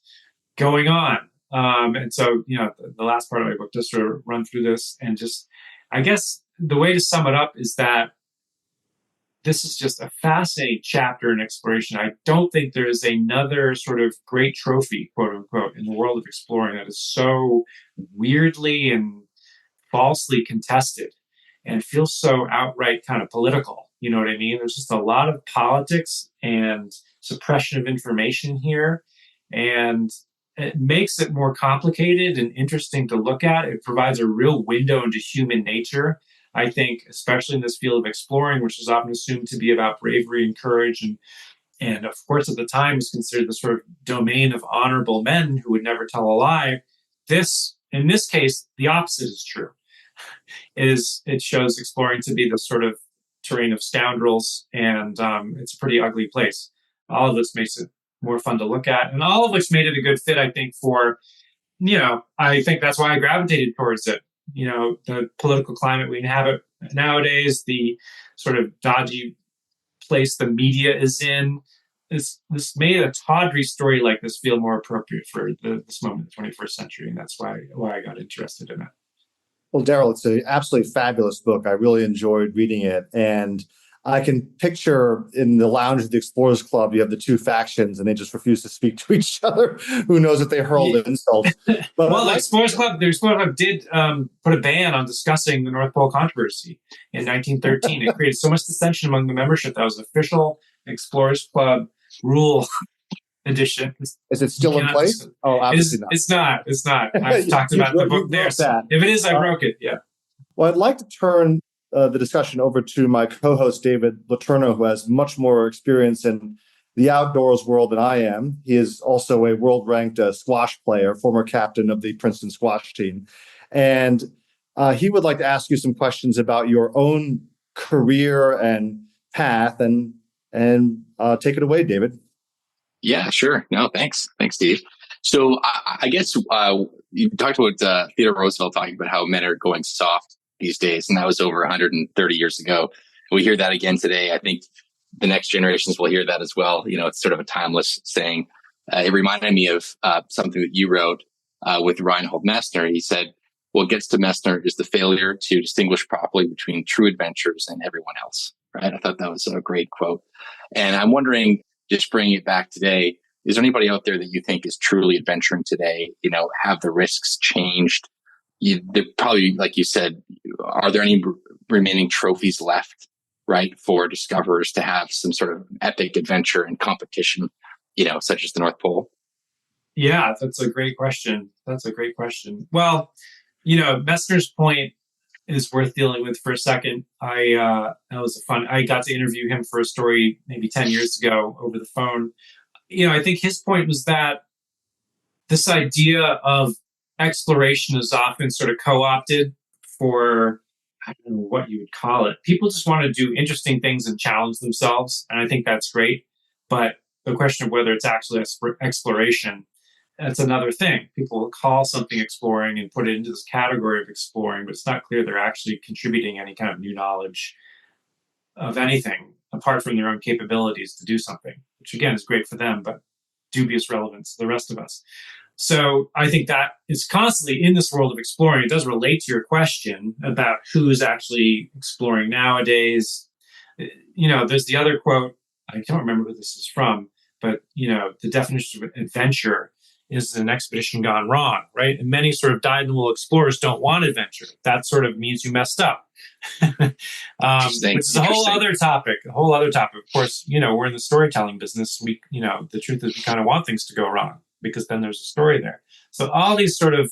S2: going on. And so, the last part of my book, just to run through this, and just, I guess the way to sum it up is that this is just a fascinating chapter in exploration. I don't think there is another sort of great trophy, quote unquote, in the world of exploring that is so weirdly and falsely contested and feels so outright kind of political. You know what I mean? There's just a lot of politics and suppression of information here. And it makes it more complicated and interesting to look at. It provides a real window into human nature, I think, especially in this field of exploring, which is often assumed to be about bravery and courage. And of course, at the time, was considered the sort of domain of honorable men who would never tell a lie. In this case, the opposite is true. It shows exploring to be the sort of terrain of scoundrels, and it's a pretty ugly place. All of this makes it more fun to look at, and all of which made it a good fit, I think, for, I think that's why I gravitated towards it. The political climate we inhabit nowadays, the sort of dodgy place the media is in, this made a tawdry story like this feel more appropriate for this moment in the 21st century, and that's why I got interested in it.
S3: Well, Darrell, it's an absolutely fabulous book. I really enjoyed reading it. And I can picture in the lounge of the Explorers Club, you have the two factions and they just refuse to speak to each other. Who knows if they hurled insults. But
S2: well, the Explorers Club did put a ban on discussing the North Pole controversy in 1913. It created so much dissension among the membership that was official Explorers Club rule edition.
S3: Is it still in place? Oh, obviously not.
S2: It's not. I've talked about the book there. So if it is, I broke it. Yeah.
S3: Well, I'd like to turn the discussion over to my co-host, David Letourneau, who has much more experience in the outdoors world than I am. He is also a world-ranked squash player, former captain of the Princeton squash team. And he would like to ask you some questions about your own career and path. And take it away, David.
S4: Yeah, sure. No, thanks. Thanks, Steve. So I guess you talked about Theodore Roosevelt talking about how men are going soft these days, and that was over 130 years ago. We hear that again today. I think the next generations will hear that as well. It's sort of a timeless saying. It reminded me of something that you wrote with Reinhold Messner. He said, what gets to Messner is the failure to distinguish properly between true adventures and everyone else. Right? I thought that was a great quote. And I'm wondering, just bringing it back today, is there anybody out there that you think is truly adventuring today? Have the risks changed? They're probably, like you said, are there any remaining trophies left, right, for discoverers to have some sort of epic adventure and competition, such as the North Pole?
S2: Yeah, that's a great question. Well, Messner's point is worth dealing with for a second. I got to interview him for a story maybe 10 years ago over the phone. I think his point was that this idea of exploration is often sort of co-opted for, I don't know what you would call it. People just want to do interesting things and challenge themselves. And I think that's great. But the question of whether it's actually exploration, that's another thing. People will call something exploring and put it into this category of exploring, but it's not clear they're actually contributing any kind of new knowledge of anything apart from their own capabilities to do something, which again is great for them, but dubious relevance to the rest of us. So I think that is constantly in this world of exploring. It does relate to your question about who is actually exploring nowadays. There's the other quote, I can't remember who this is from, but the definition of adventure is an expedition gone wrong, right? And many sort of dyed-in-the-wool explorers don't want adventure. That sort of means you messed up, which is a whole other topic. Of course, we're in the storytelling business. The truth is we kind of want things to go wrong because then there's a story there. So all these sort of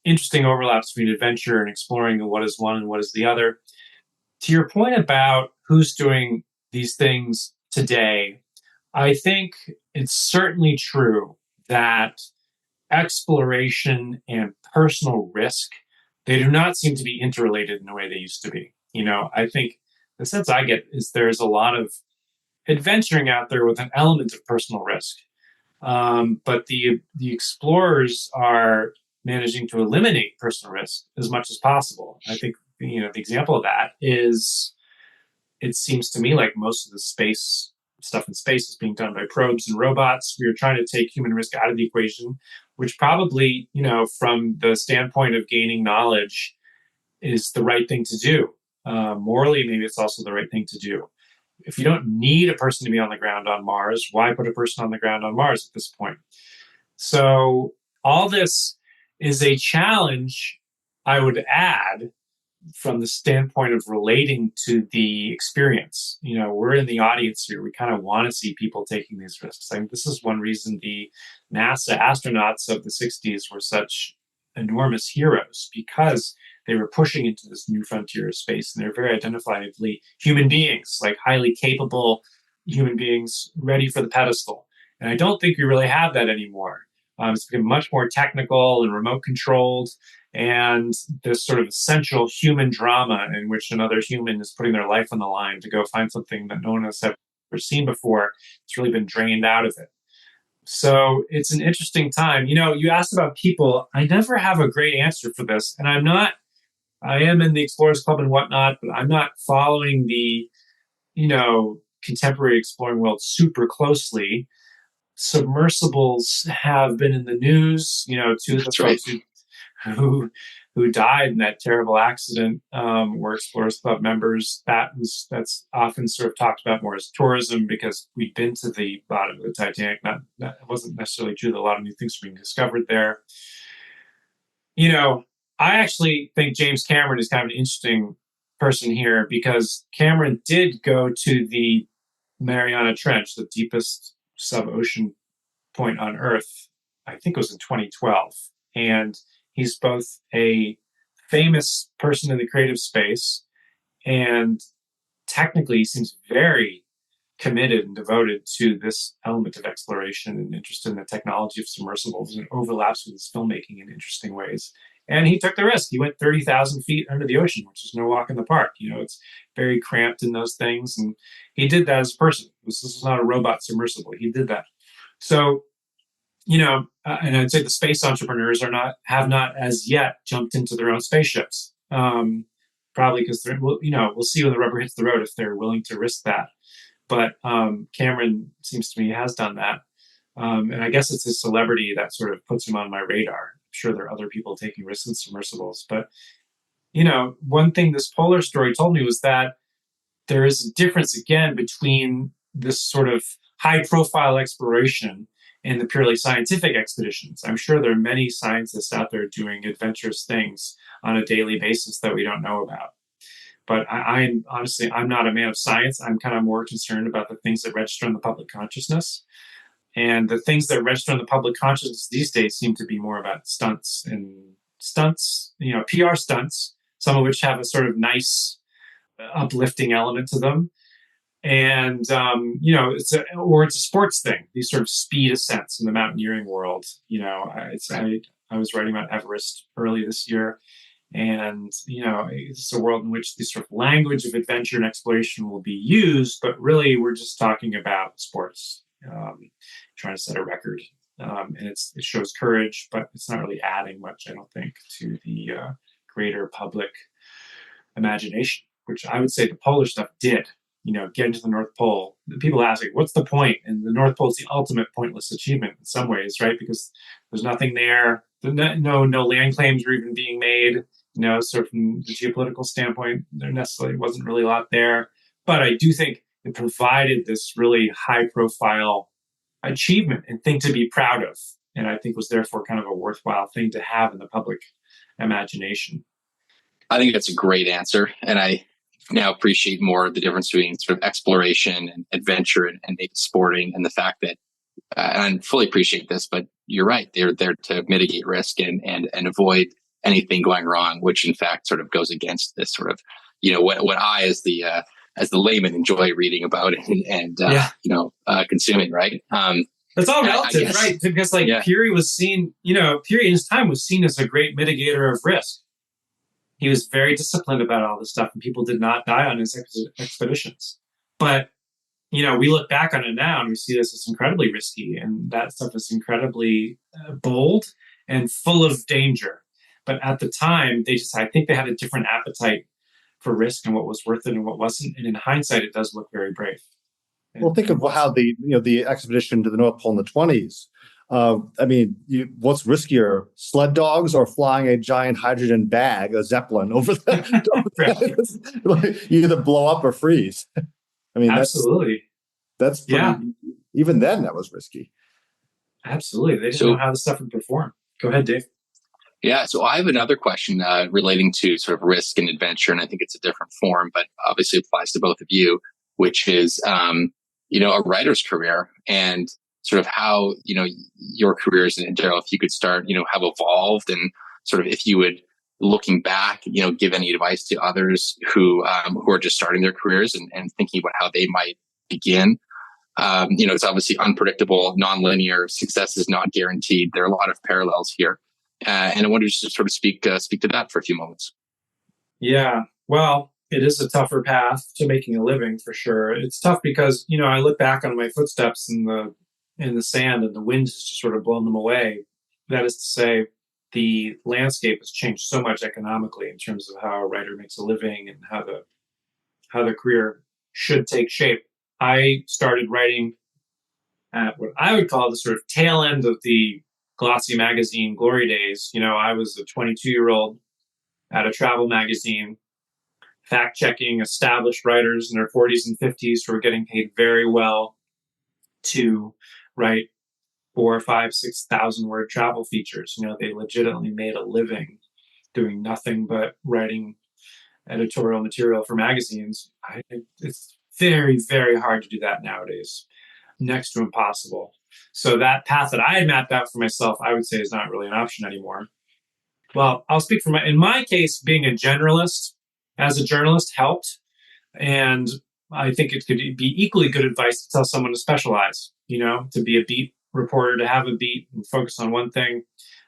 S2: interesting overlaps between adventure and exploring and what is one and what is the other. To your point about who's doing these things today, I think it's certainly true that exploration and personal risk, they do not seem to be interrelated in the way they used to be. I think the sense I get is there's a lot of adventuring out there with an element of personal risk. But the explorers are managing to eliminate personal risk as much as possible. I think the example of that is, it seems to me like most of the space stuff in space is being done by probes and robots. We are trying to take human risk out of the equation, which probably, from the standpoint of gaining knowledge, is the right thing to do. Morally, maybe it's also the right thing to do. If you don't need a person to be on the ground on Mars, why put a person on the ground on Mars at this point? So all this is a challenge, I would add, from the standpoint of relating to the experience. We're in the audience here. We kind of want to see people taking these risks. I mean, this is one reason the NASA astronauts of the 60s were such enormous heroes, because they were pushing into this new frontier of space, and they're very identifiably human beings, like highly capable human beings ready for the pedestal. And I don't think we really have that anymore. It's become much more technical and remote controlled, and this sort of essential human drama in which another human is putting their life on the line to go find something that no one has ever seen before. It's really been drained out of it. So it's an interesting time. You asked about people. I never have a great answer for this, and I am in the Explorers Club and whatnot, but I'm not following the, contemporary exploring world super closely. Submersibles have been in the news, two of the folks who died in that terrible accident were Explorers Club members. That's often sort of talked about more as tourism, because we'd been to the bottom of the Titanic. It wasn't necessarily true that a lot of new things were being discovered there. I actually think James Cameron is kind of an interesting person here, because Cameron did go to the Mariana Trench, the deepest sub-ocean point on Earth. I think it was in 2012. And he's both a famous person in the creative space, and technically he seems very committed and devoted to this element of exploration and interested in the technology of submersibles, and overlaps with his filmmaking in interesting ways. And he took the risk. He went 30,000 feet under the ocean, which is no walk in the park. It's very cramped in those things. And he did that as a person. This is not a robot submersible. He did that. So, and I'd say the space entrepreneurs have not as yet jumped into their own spaceships. Probably because we'll see when the rubber hits the road if they're willing to risk that. But Cameron seems to me has done that. And I guess it's his celebrity that sort of puts him on my radar. I'm sure there are other people taking risks in submersibles. But, one thing this polar story told me was that there is a difference, again, between this sort of high-profile exploration and the purely scientific expeditions. I'm sure there are many scientists out there doing adventurous things on a daily basis that we don't know about. But I'm not a man of science. I'm kind of more concerned about the things that register in the public consciousness. And the things that register in the public consciousness these days seem to be more about stunts, PR stunts, some of which have a sort of nice, uplifting element to them. And, it's a sports thing, these sort of speed ascents in the mountaineering world. I was writing about Everest early this year. And, it's a world in which this sort of language of adventure and exploration will be used, but really we're just talking about sports, trying to set a record. And it shows courage, but it's not really adding much, I don't think, to the greater public imagination, which I would say the polar stuff did. Getting to the North Pole. People ask, what's the point? And the North Pole is the ultimate pointless achievement in some ways, right? Because there's nothing there. No land claims were even being made. So from the geopolitical standpoint, there necessarily wasn't really a lot there. But I do think it provided this really high-profile achievement and thing to be proud of. And I think was therefore kind of a worthwhile thing to have in the public imagination.
S4: I think that's a great answer. And I now appreciate more the difference between sort of exploration and adventure and maybe sporting, and the fact that and I fully appreciate this, but you're right. They're there to mitigate risk and avoid anything going wrong, which in fact sort of goes against this sort of, what I as the layman enjoy reading about and consuming, right?
S2: It's all
S4: I
S2: relative,
S4: guess,
S2: right? Because Peary was seen, Peary in his time was seen as a great mitigator of risk. He was very disciplined about all this stuff, and people did not die on his expeditions. But, we look back on it now and we see this as incredibly risky, and that stuff is incredibly bold and full of danger. But at the time, I think they had a different appetite for risk and what was worth it and what wasn't. And in hindsight, it does look very brave.
S3: Well, think of how the expedition to the North Pole in the 1920s. What's riskier, sled dogs or flying a giant hydrogen bag, a Zeppelin, over the you either blow up or freeze.
S2: Absolutely.
S3: That's pretty, even then that was risky.
S2: Absolutely. They didn't know how the stuff would perform. Go ahead, Dave.
S4: Yeah. So I have another question relating to sort of risk and adventure, and I think it's a different form, but obviously applies to both of you, which is, a writer's career and sort of how, your careers in Darrell, if you could start, have evolved, and sort of if you would, looking back, give any advice to others who are just starting their careers and thinking about how they might begin. It's obviously unpredictable, nonlinear. Success is not guaranteed. There are a lot of parallels here. And I wanted to sort of speak to that for a few moments.
S2: Yeah, well, it is a tougher path to making a living for sure. It's tough because, I look back on my footsteps in the sand, and the wind has just sort of blown them away. That is to say, the landscape has changed so much economically in terms of how a writer makes a living and how the career should take shape. I started writing at what I would call the sort of tail end of the glossy magazine glory days. I was a 22-year-old at a travel magazine, fact-checking established writers in their 40s and 50s who were getting paid very well to write 4,000, 5,000, 6,000 word travel features. They legitimately made a living doing nothing but writing editorial material for magazines. It's very, very hard to do that nowadays. Next to impossible. So that path that I had mapped out for myself, I would say is not really an option anymore. Well, I'll speak in my case, being a generalist as a journalist helped. And I think it could be equally good advice to tell someone to specialize, to be a beat reporter, to have a beat and focus on one thing.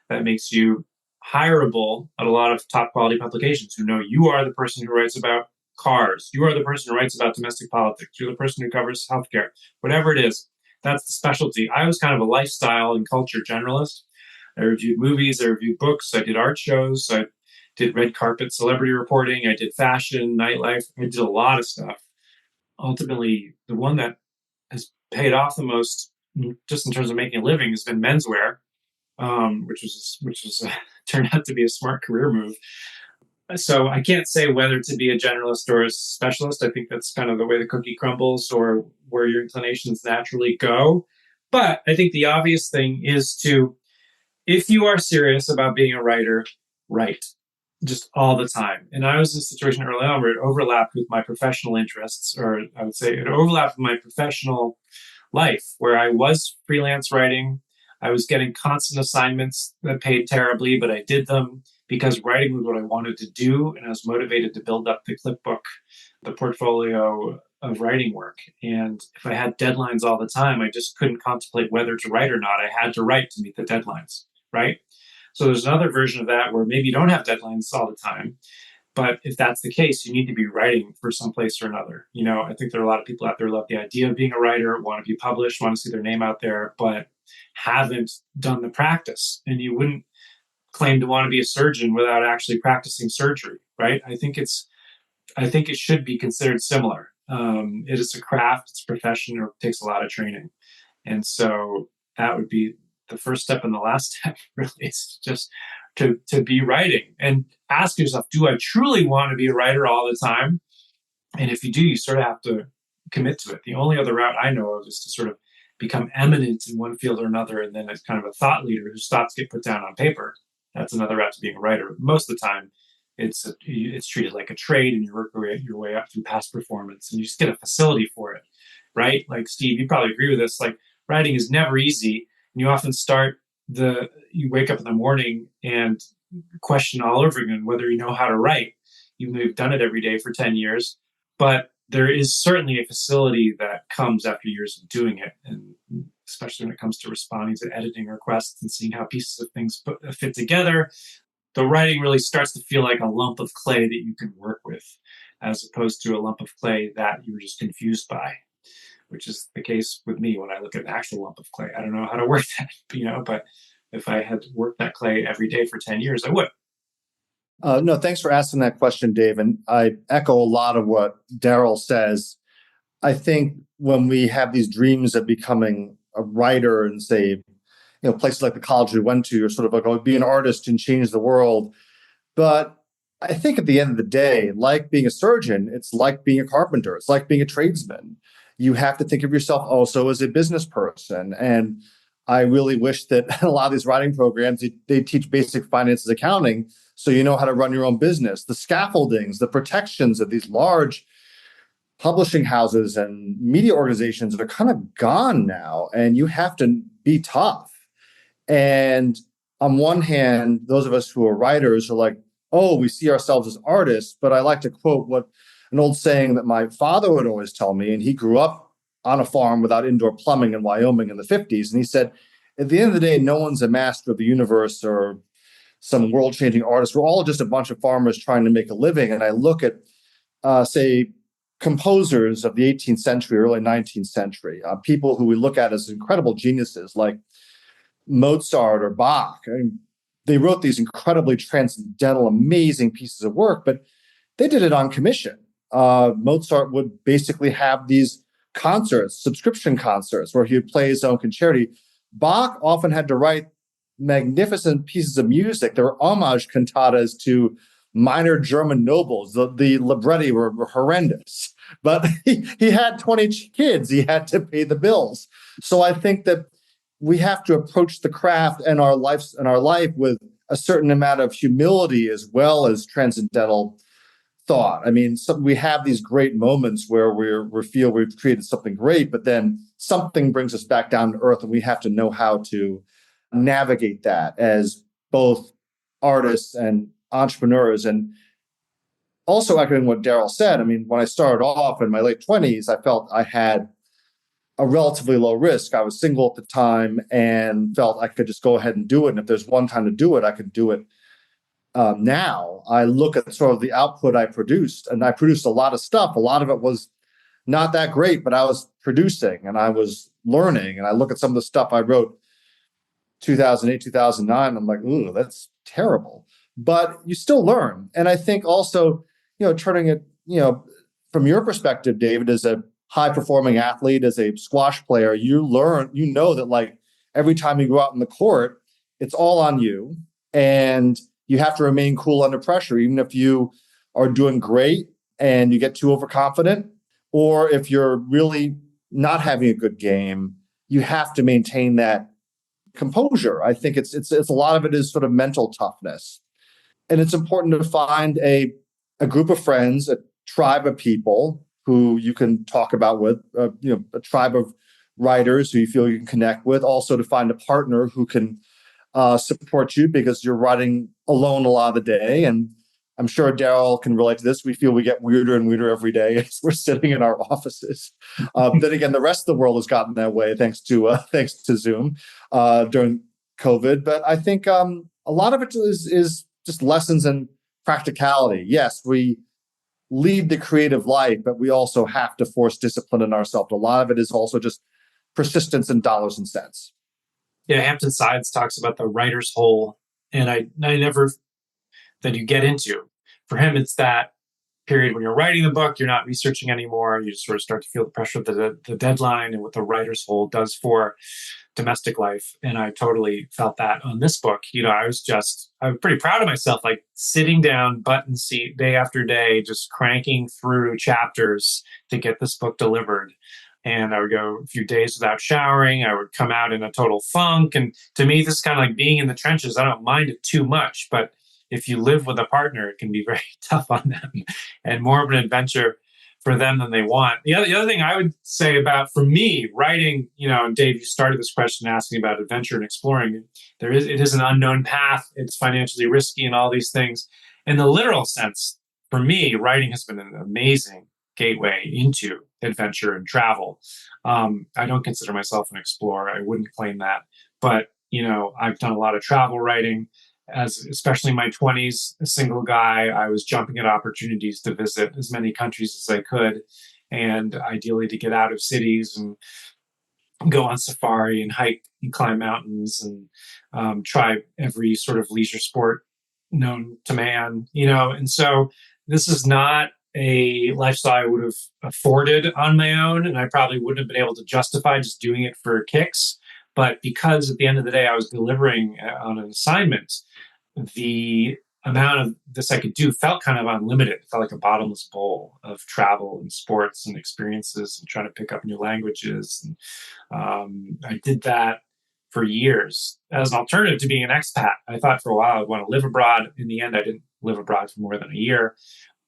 S2: That makes you hireable at a lot of top quality publications who know you are the person who writes about cars. You are the person who writes about domestic politics. You're the person who covers healthcare, whatever it is. That's the specialty. I was kind of a lifestyle and culture generalist. I reviewed movies. I reviewed books. I did art shows. I did red carpet celebrity reporting. I did fashion, nightlife. I did a lot of stuff. Ultimately, the one that has paid off the most, just in terms of making a living, has been menswear, which was turned out to be a smart career move. So I can't say whether to be a generalist or a specialist. I think that's kind of the way the cookie crumbles or where your inclinations naturally go. But I think the obvious thing is to, if you are serious about being a writer, write just all the time. And I was in a situation early on where it overlapped with my professional interests, or I would say it overlapped with my professional life, where I was freelance writing. I was getting constant assignments that paid terribly, but I did them because writing was what I wanted to do. And I was motivated to build up the clipbook, the portfolio of writing work. And if I had deadlines all the time, I just couldn't contemplate whether to write or not. I had to write to meet the deadlines, right? So there's another version of that where maybe you don't have deadlines all the time. But if that's the case, you need to be writing for some place or another. I think there are a lot of people out there who love the idea of being a writer, want to be published, want to see their name out there, but haven't done the practice. And you wouldn't claim to want to be a surgeon without actually practicing surgery, right? I think it should be considered similar. It is a craft, it's a profession, it takes a lot of training. And so that would be the first step, and the last step really is just to be writing and ask yourself, do I truly want to be a writer all the time? And if you do, you sort of have to commit to it. The only other route I know of is to sort of become eminent in one field or another, and then as kind of a thought leader whose thoughts get put down on paper. That's another route to being a writer. Most of the time, it's treated like a trade, and you work your way up through past performance, and you just get a facility for it, right? Like Steve, you probably agree with this. Like writing is never easy. And you often you wake up in the morning and question all over again whether you know how to write, even though you've done it every day for 10 years. But there is certainly a facility that comes after years of doing it, and especially when it comes to responding to editing requests and seeing how pieces of things fit together. The writing really starts to feel like a lump of clay that you can work with, as opposed to a lump of clay that you were just confused by, which is the case with me when I look at an actual lump of clay. I don't know how to work that, but if I had worked that clay every day for 10 years, I would.
S3: No, thanks for asking that question, Dave. And I echo a lot of what Darrell says. I think when we have these dreams of becoming a writer and say, places like the college we went to, you're sort of like, oh, be an artist and change the world. But I think at the end of the day, like being a surgeon, it's like being a carpenter. It's like being a tradesman. You have to think of yourself also as a business person. And I really wish that a lot of these writing programs, they teach basic finances accounting, so you know how to run your own business. The scaffoldings, the protections of these large publishing houses and media organizations are kind of gone now, and you have to be tough. And on one hand, those of us who are writers are like, oh, we see ourselves as artists. But I like to quote an old saying that my father would always tell me, and he grew up on a farm without indoor plumbing in Wyoming in the 50s. And he said, at the end of the day, no one's a master of the universe or some world-changing artist. We're all just a bunch of farmers trying to make a living. And I look at, say, composers of the 18th century, early 19th century, people who we look at as incredible geniuses like Mozart or Bach. I mean, they wrote these incredibly transcendental, amazing pieces of work, but they did it on commission. Mozart would basically have these concerts, subscription concerts, where he would play his own concerti. Bach often had to write magnificent pieces of music. There were homage cantatas to minor German nobles. The libretti were horrendous, but he had 20 kids. He had to pay the bills. So I think that we have to approach the craft and our life with a certain amount of humility as well as transcendental thought. I mean, we have these great moments where we feel we've created something great, but then something brings us back down to earth, and we have to know how to navigate that as both artists and entrepreneurs. And also echoing what Darrell said, I mean, when I started off in my late 20s, I felt I had a relatively low risk. I was single at the time and felt I could just go ahead and do it. And if there's one time to do it, I could do it. Now I look at sort of the output I produced, and I produced a lot of stuff. A lot of it was not that great, but I was producing and I was learning. And I look at some of the stuff I wrote 2008, 2009. I'm like, ooh, that's terrible. But you still learn. And I think also, turning it, from your perspective, David, as a high performing athlete, as a squash player, you know that like every time you go out in the court, it's all on you. And you have to remain cool under pressure, even if you are doing great and you get too overconfident, or if you're really not having a good game, you have to maintain that composure. I think it's a lot of it is sort of mental toughness. And it's important to find a group of friends, a tribe of people who you can talk about with, a tribe of writers who you feel you can connect with. Also to find a partner who can support you, because you're writing alone a lot of the day. And I'm sure Darrell can relate to this. We feel we get weirder and weirder every day as we're sitting in our offices. Then again, the rest of the world has gotten that way thanks to Zoom during COVID. But I think a lot of it is just lessons in practicality. Yes, we lead the creative life, but we also have to force discipline in ourselves. A lot of it is also just persistence in dollars and cents.
S2: Yeah, Hampton Sides talks about the writer's hole, and I never that you get into. For him, it's that period when you're writing the book, you're not researching anymore. You just sort of start to feel the pressure of the deadline and what the writer's hole does for domestic life. And I totally felt that on this book. I was pretty proud of myself, like sitting down, button seat, day after day, just cranking through chapters to get this book delivered. And I would go a few days without showering. I would come out in a total funk. And to me, this is kind of like being in the trenches. I don't mind it too much, but if you live with a partner, it can be very tough on them and more of an adventure for them than they want. The other thing I would say about, for me, writing, and Dave, you started this question asking about adventure and exploring. It is an unknown path. It's financially risky and all these things. In the literal sense, for me, writing has been an amazing gateway into adventure and travel. I don't consider myself an explorer. I wouldn't claim that. But, I've done a lot of travel writing. Especially in my 20s, a single guy, I was jumping at opportunities to visit as many countries as I could, and ideally to get out of cities and go on safari and hike and climb mountains and try every sort of leisure sport known to man, And so this is not a lifestyle I would have afforded on my own, and I probably wouldn't have been able to justify just doing it for kicks. But because at the end of the day, I was delivering on an assignment, the amount of this I could do felt kind of unlimited. It felt like a bottomless bowl of travel and sports and experiences and trying to pick up new languages. And I did that for years as an alternative to being an expat. I thought for a while I'd want to live abroad. In the end, I didn't live abroad for more than a year,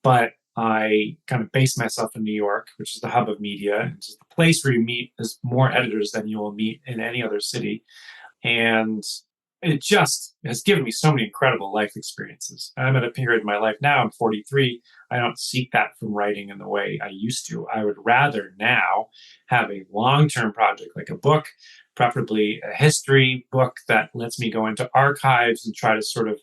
S2: but I kind of based myself in New York, which is the hub of media. It's the place where you meet as more editors than you will meet in any other city. And it just has given me so many incredible life experiences. I'm at a period in my life now, I'm 43. I don't seek that from writing in the way I used to. I would rather now have a long-term project like a book, preferably a history book that lets me go into archives and try to sort of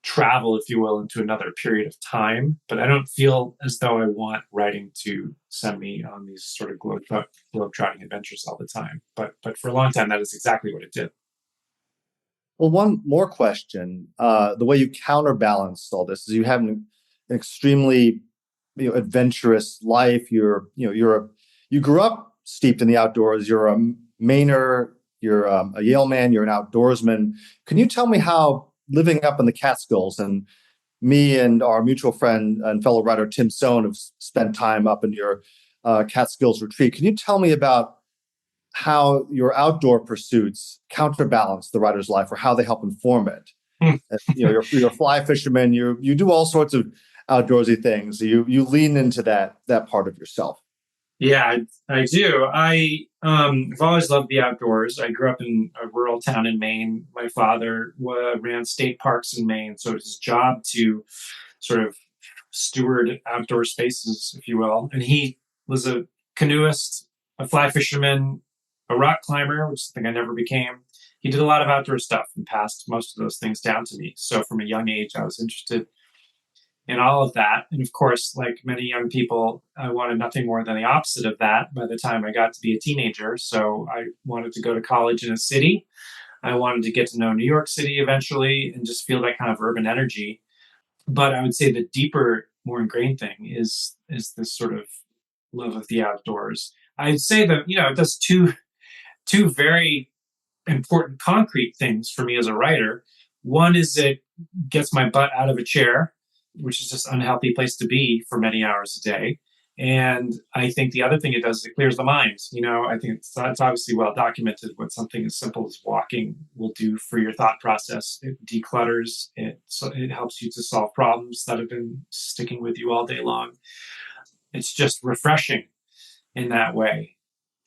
S2: travel, if you will, into another period of time. But I don't feel as though I want writing to send me on these sort of globe-trotting adventures all the time. But for a long time, that is exactly what it did.
S3: Well, one more question. The way you counterbalance all this is you have an extremely adventurous life. You grew up steeped in the outdoors. You're a Manor. You're a Yale man. You're an outdoorsman. Can you tell me how living up in the Catskills, and me and our mutual friend and fellow writer Tim Sohn have spent time up in your Catskills retreat. Can you tell me about how your outdoor pursuits counterbalance the writer's life, or how they help inform it? You're a fly fisherman. You do all sorts of outdoorsy things. You lean into that part of yourself.
S2: Yeah, I do. I've always loved the outdoors. I grew up in a rural town in Maine. My father ran state parks in Maine, so it was his job to sort of steward outdoor spaces, if you will. And he was a canoeist, a fly fisherman, a rock climber, which is something I never became. He did a lot of outdoor stuff and passed most of those things down to me. So from a young age, I was interested in all of that. And of course, like many young people, I wanted nothing more than the opposite of that by the time I got to be a teenager. So I wanted to go to college in a city. I wanted to get to know New York City eventually and just feel that kind of urban energy. But I would say the deeper, more ingrained thing is this sort of love of the outdoors. I'd say that, it does two very important concrete things for me as a writer. One is it gets my butt out of a chair, which is just an unhealthy place to be for many hours a day. And I think the other thing it does is it clears the mind. I think it's obviously well documented what something as simple as walking will do for your thought process. It declutters, it helps you to solve problems that have been sticking with you all day long. It's just refreshing in that way.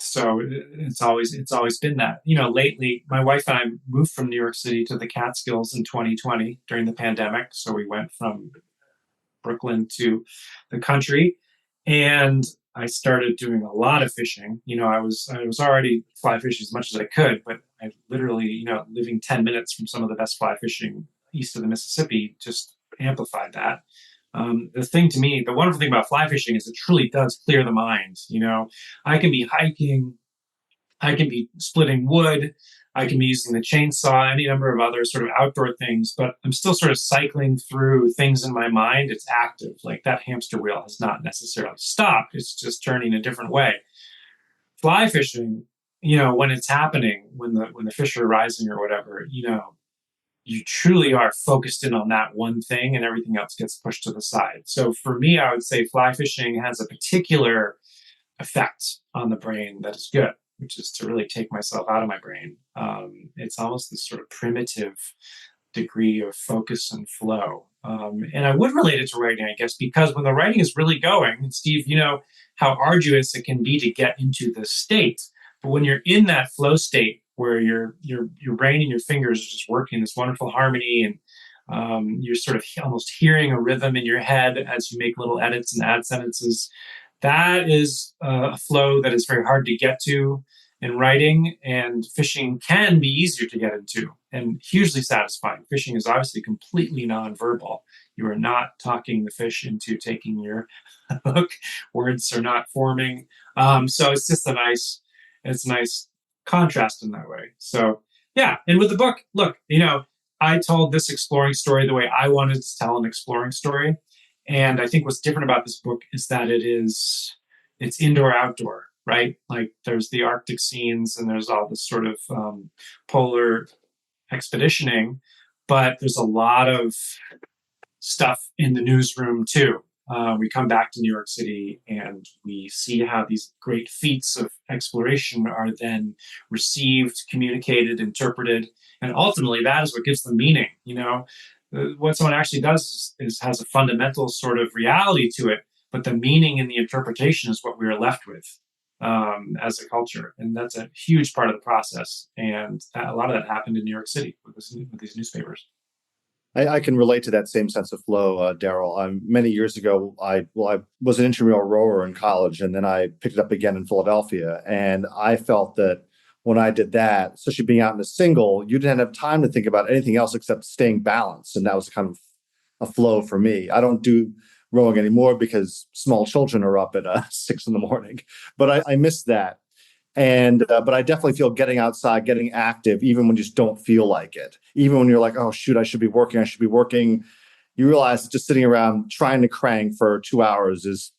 S2: So it's always been that. Lately, my wife and I moved from New York City to the Catskills in 2020 during the pandemic. So we went from Brooklyn to the country, and I started doing a lot of fishing. I was already fly fishing as much as I could, but I literally, living 10 minutes from some of the best fly fishing east of the Mississippi just amplified that. The thing to me, the wonderful thing about fly fishing is it truly does clear the mind. I can be hiking, I can be splitting wood, I can be using the chainsaw, any number of other sort of outdoor things, but I'm still sort of cycling through things in my mind. It's active. Like that hamster wheel has not necessarily stopped. It's just turning a different way. Fly fishing, when it's happening, when the fish are rising or whatever, you truly are focused in on that one thing and everything else gets pushed to the side. So for me, I would say fly fishing has a particular effect on the brain that is good, which is to really take myself out of my brain. It's almost this sort of primitive degree of focus and flow And I would relate it to writing, I guess, because when the writing is really going, and Steve, you know how arduous it can be to get into the state. But when you're in that flow state where your brain and your fingers are just working this wonderful harmony, and you're sort of almost hearing a rhythm in your head as you make little edits and add sentences, that is a flow that is very hard to get to in writing, and fishing can be easier to get into and hugely satisfying. Fishing is obviously completely nonverbal. You are not talking the fish into taking your hook. Words are not forming. So it's just it's a nice contrast in that way. So yeah, and with the book, look, I told this exploring story the way I wanted to tell an exploring story. And I think what's different about this book is that it's indoor outdoor, right? Like there's the Arctic scenes and there's all this sort of polar expeditioning, but there's a lot of stuff in the newsroom too. We come back to New York City and we see how these great feats of exploration are then received, communicated, interpreted, and ultimately that is what gives them meaning. What someone actually does is has a fundamental sort of reality to it, but the meaning and the interpretation is what we are left with as a culture, and that's a huge part of the process. And a lot of that happened in New York City with these newspapers.
S3: I can relate to that same sense of flow, Darrell. Many years ago, I was an intramural rower in college, and then I picked it up again in Philadelphia. And I felt that when I did that, especially being out in a single, you didn't have time to think about anything else except staying balanced. And that was kind of a flow for me. I don't do rowing anymore because small children are up at 6 a.m. But I miss that. And but I definitely feel getting outside, getting active, even when you just don't feel like it. Even when you're like, oh, shoot, I should be working. You realize just sitting around trying to crank for 2 hours is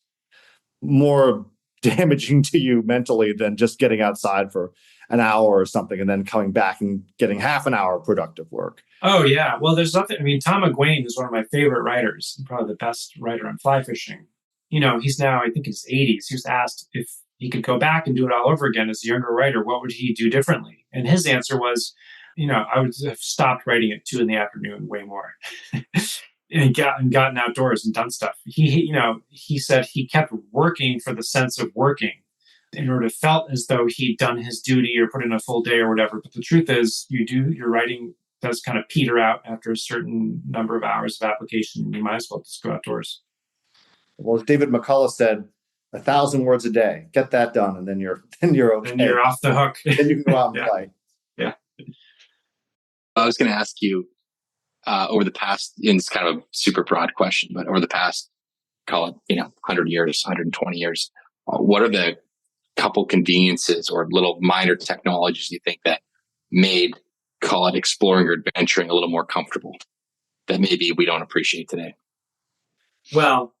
S3: more damaging to you mentally than just getting outside for an hour or something and then coming back and getting half an hour of productive work.
S2: Oh, yeah. Well, there's nothing. I mean, Tom McGuane is one of my favorite writers, and probably the best writer on fly fishing. He's now, I think, in his 80s. He was asked if he could go back and do it all over again as a younger writer, what would he do differently? And his answer was, I would have stopped writing at 2 p.m. way more. And gotten outdoors and done stuff. He said he kept working for the sense of working in order to felt as though he'd done his duty or put in a full day or whatever. But the truth is, your writing does kind of peter out after a certain number of hours of application. You might as well just go outdoors.
S3: Well, as David McCullough said, 1,000 words a day. Get that done, and then you're okay.
S2: Then you're off the hook.
S3: Then you can go out and play.
S2: Yeah.
S4: I was going to ask you over the past, and it's kind of a super broad question, but over the past, call it 100 years, 120 years, what are the couple conveniences or little minor technologies you think that made, call it exploring or adventuring, a little more comfortable that maybe we don't appreciate today?
S2: Well,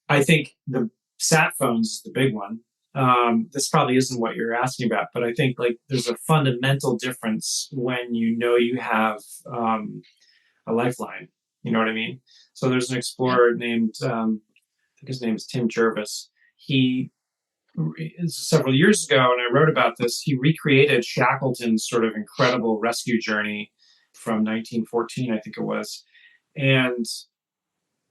S2: I think the sat phones is the big one. This probably isn't what you're asking about, but I think there's a fundamental difference when you have a lifeline. You know what I mean? So there's an explorer named, I think his name is Tim Jervis. He, several years ago, and I wrote about this, he recreated Shackleton's sort of incredible rescue journey from 1914, I think it was, and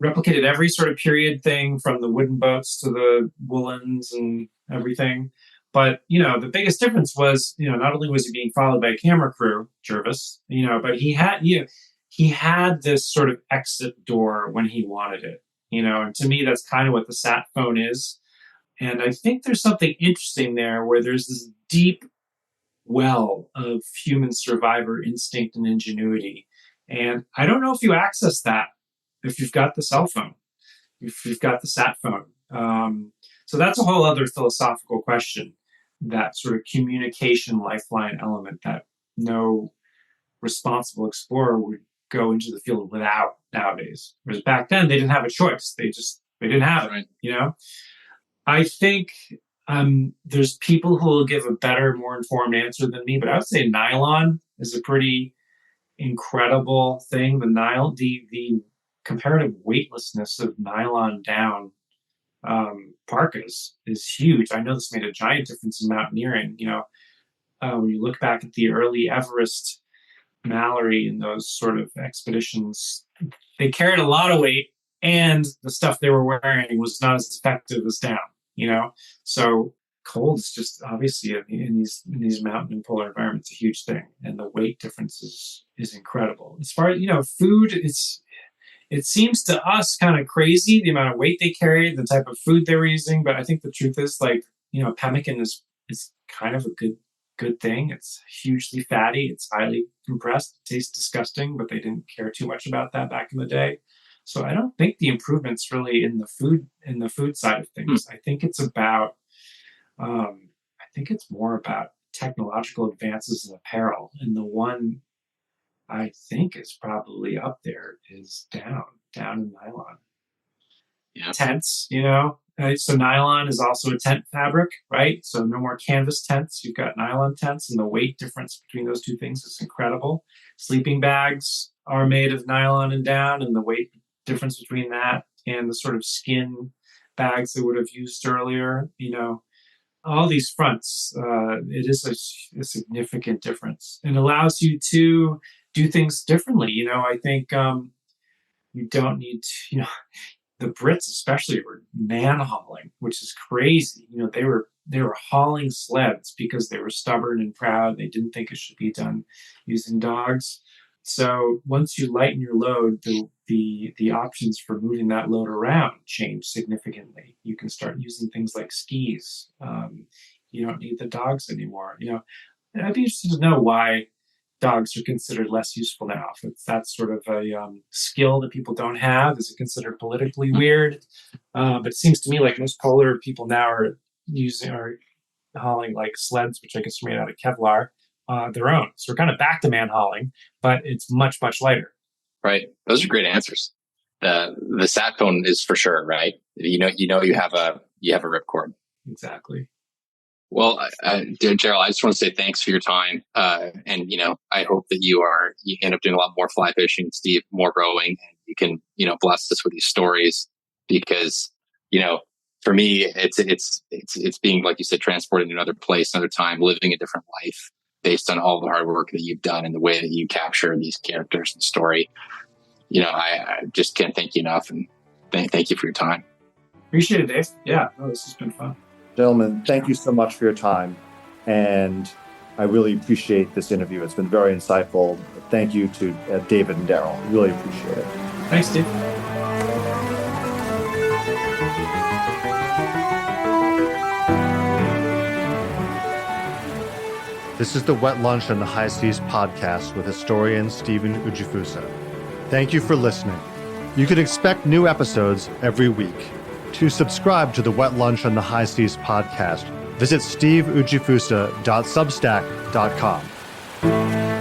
S2: replicated every sort of period thing from the wooden boats to the woolens and everything. But, the biggest difference was, not only was he being followed by a camera crew, Jervis, but he had this sort of exit door when he wanted it, and to me, that's kind of what the sat phone is. And I think there's something interesting there where there's this deep well of human survivor instinct and ingenuity. And I don't know if you access that if you've got the cell phone, if you've got the sat phone. So that's a whole other philosophical question, that sort of communication lifeline element that no responsible explorer would go into the field without nowadays. Whereas back then, they didn't have a choice. They didn't have it, I think there's people who will give a better, more informed answer than me, but I would say nylon is a pretty incredible thing. The comparative weightlessness of nylon down parkas is huge. I know this made a giant difference in mountaineering. When you look back at the early Everest, Mallory, and those sort of expeditions they carried a lot of weight, and the stuff they were wearing was not as effective as down, you know? So cold is just obviously in these mountain and polar environments a huge thing, and the weight difference is incredible. As far as food, it seems to us kind of crazy the amount of weight they carried, the type of food they were using, but I think the truth is pemmican is kind of a good thing. It's hugely fatty, it's highly compressed, it tastes disgusting, but they didn't care too much about that back in the day. So I don't think the improvement's really in the food side of things. I think it's more about technological advances in apparel. And the one I think is probably up there is down in nylon.
S4: Yeah.
S2: Tents, so nylon is also a tent fabric, right? So no more canvas tents. You've got nylon tents, and the weight difference between those two things is incredible. Sleeping bags are made of nylon and down, and the weight difference between that and the sort of skin bags they would have used earlier, all these fronts, it is a significant difference, and allows you to do things differently. I think you don't need to, the Brits especially were man hauling, which is crazy. They were hauling sleds because they were stubborn and proud. They didn't think it should be done using dogs. So once you lighten your load, the options for moving that load around change significantly. You can start using things like skis. You don't need the dogs anymore. I'd be interested to know why dogs are considered less useful now. If that's sort of a skill that people don't have, is it considered politically weird? But it seems to me like most polar people now are hauling like sleds, which I guess are made out of Kevlar, their own. So we're kind of back to man hauling, but it's much, much lighter.
S4: Right. Those are great answers. The sat phone is for sure, right? You have a ripcord.
S2: Exactly.
S4: Well, Darrell, I just want to say thanks for your time. And, I hope that you end up doing a lot more fly fishing, Steve, more rowing, and you can, bless us with these stories because, for me, it's being, like you said, transported to another place, another time, living a different life based on all the hard work that you've done and the way that you capture these characters and story. I just can't thank you enough, and thank you for your time.
S2: Appreciate it, Dave. Yeah, this has been fun.
S3: Gentlemen, thank you so much for your time, and I really appreciate this interview. It's been very insightful. Thank you to David and Darrell. Really appreciate it.
S2: Thanks, Steve.
S1: This is the Wet Lunch on the High Seas podcast with historian Stephen Ujifusa. Thank you for listening. You can expect new episodes every week. To subscribe to the Wet Lunch on the High Seas podcast, visit steveujifusa.substack.com.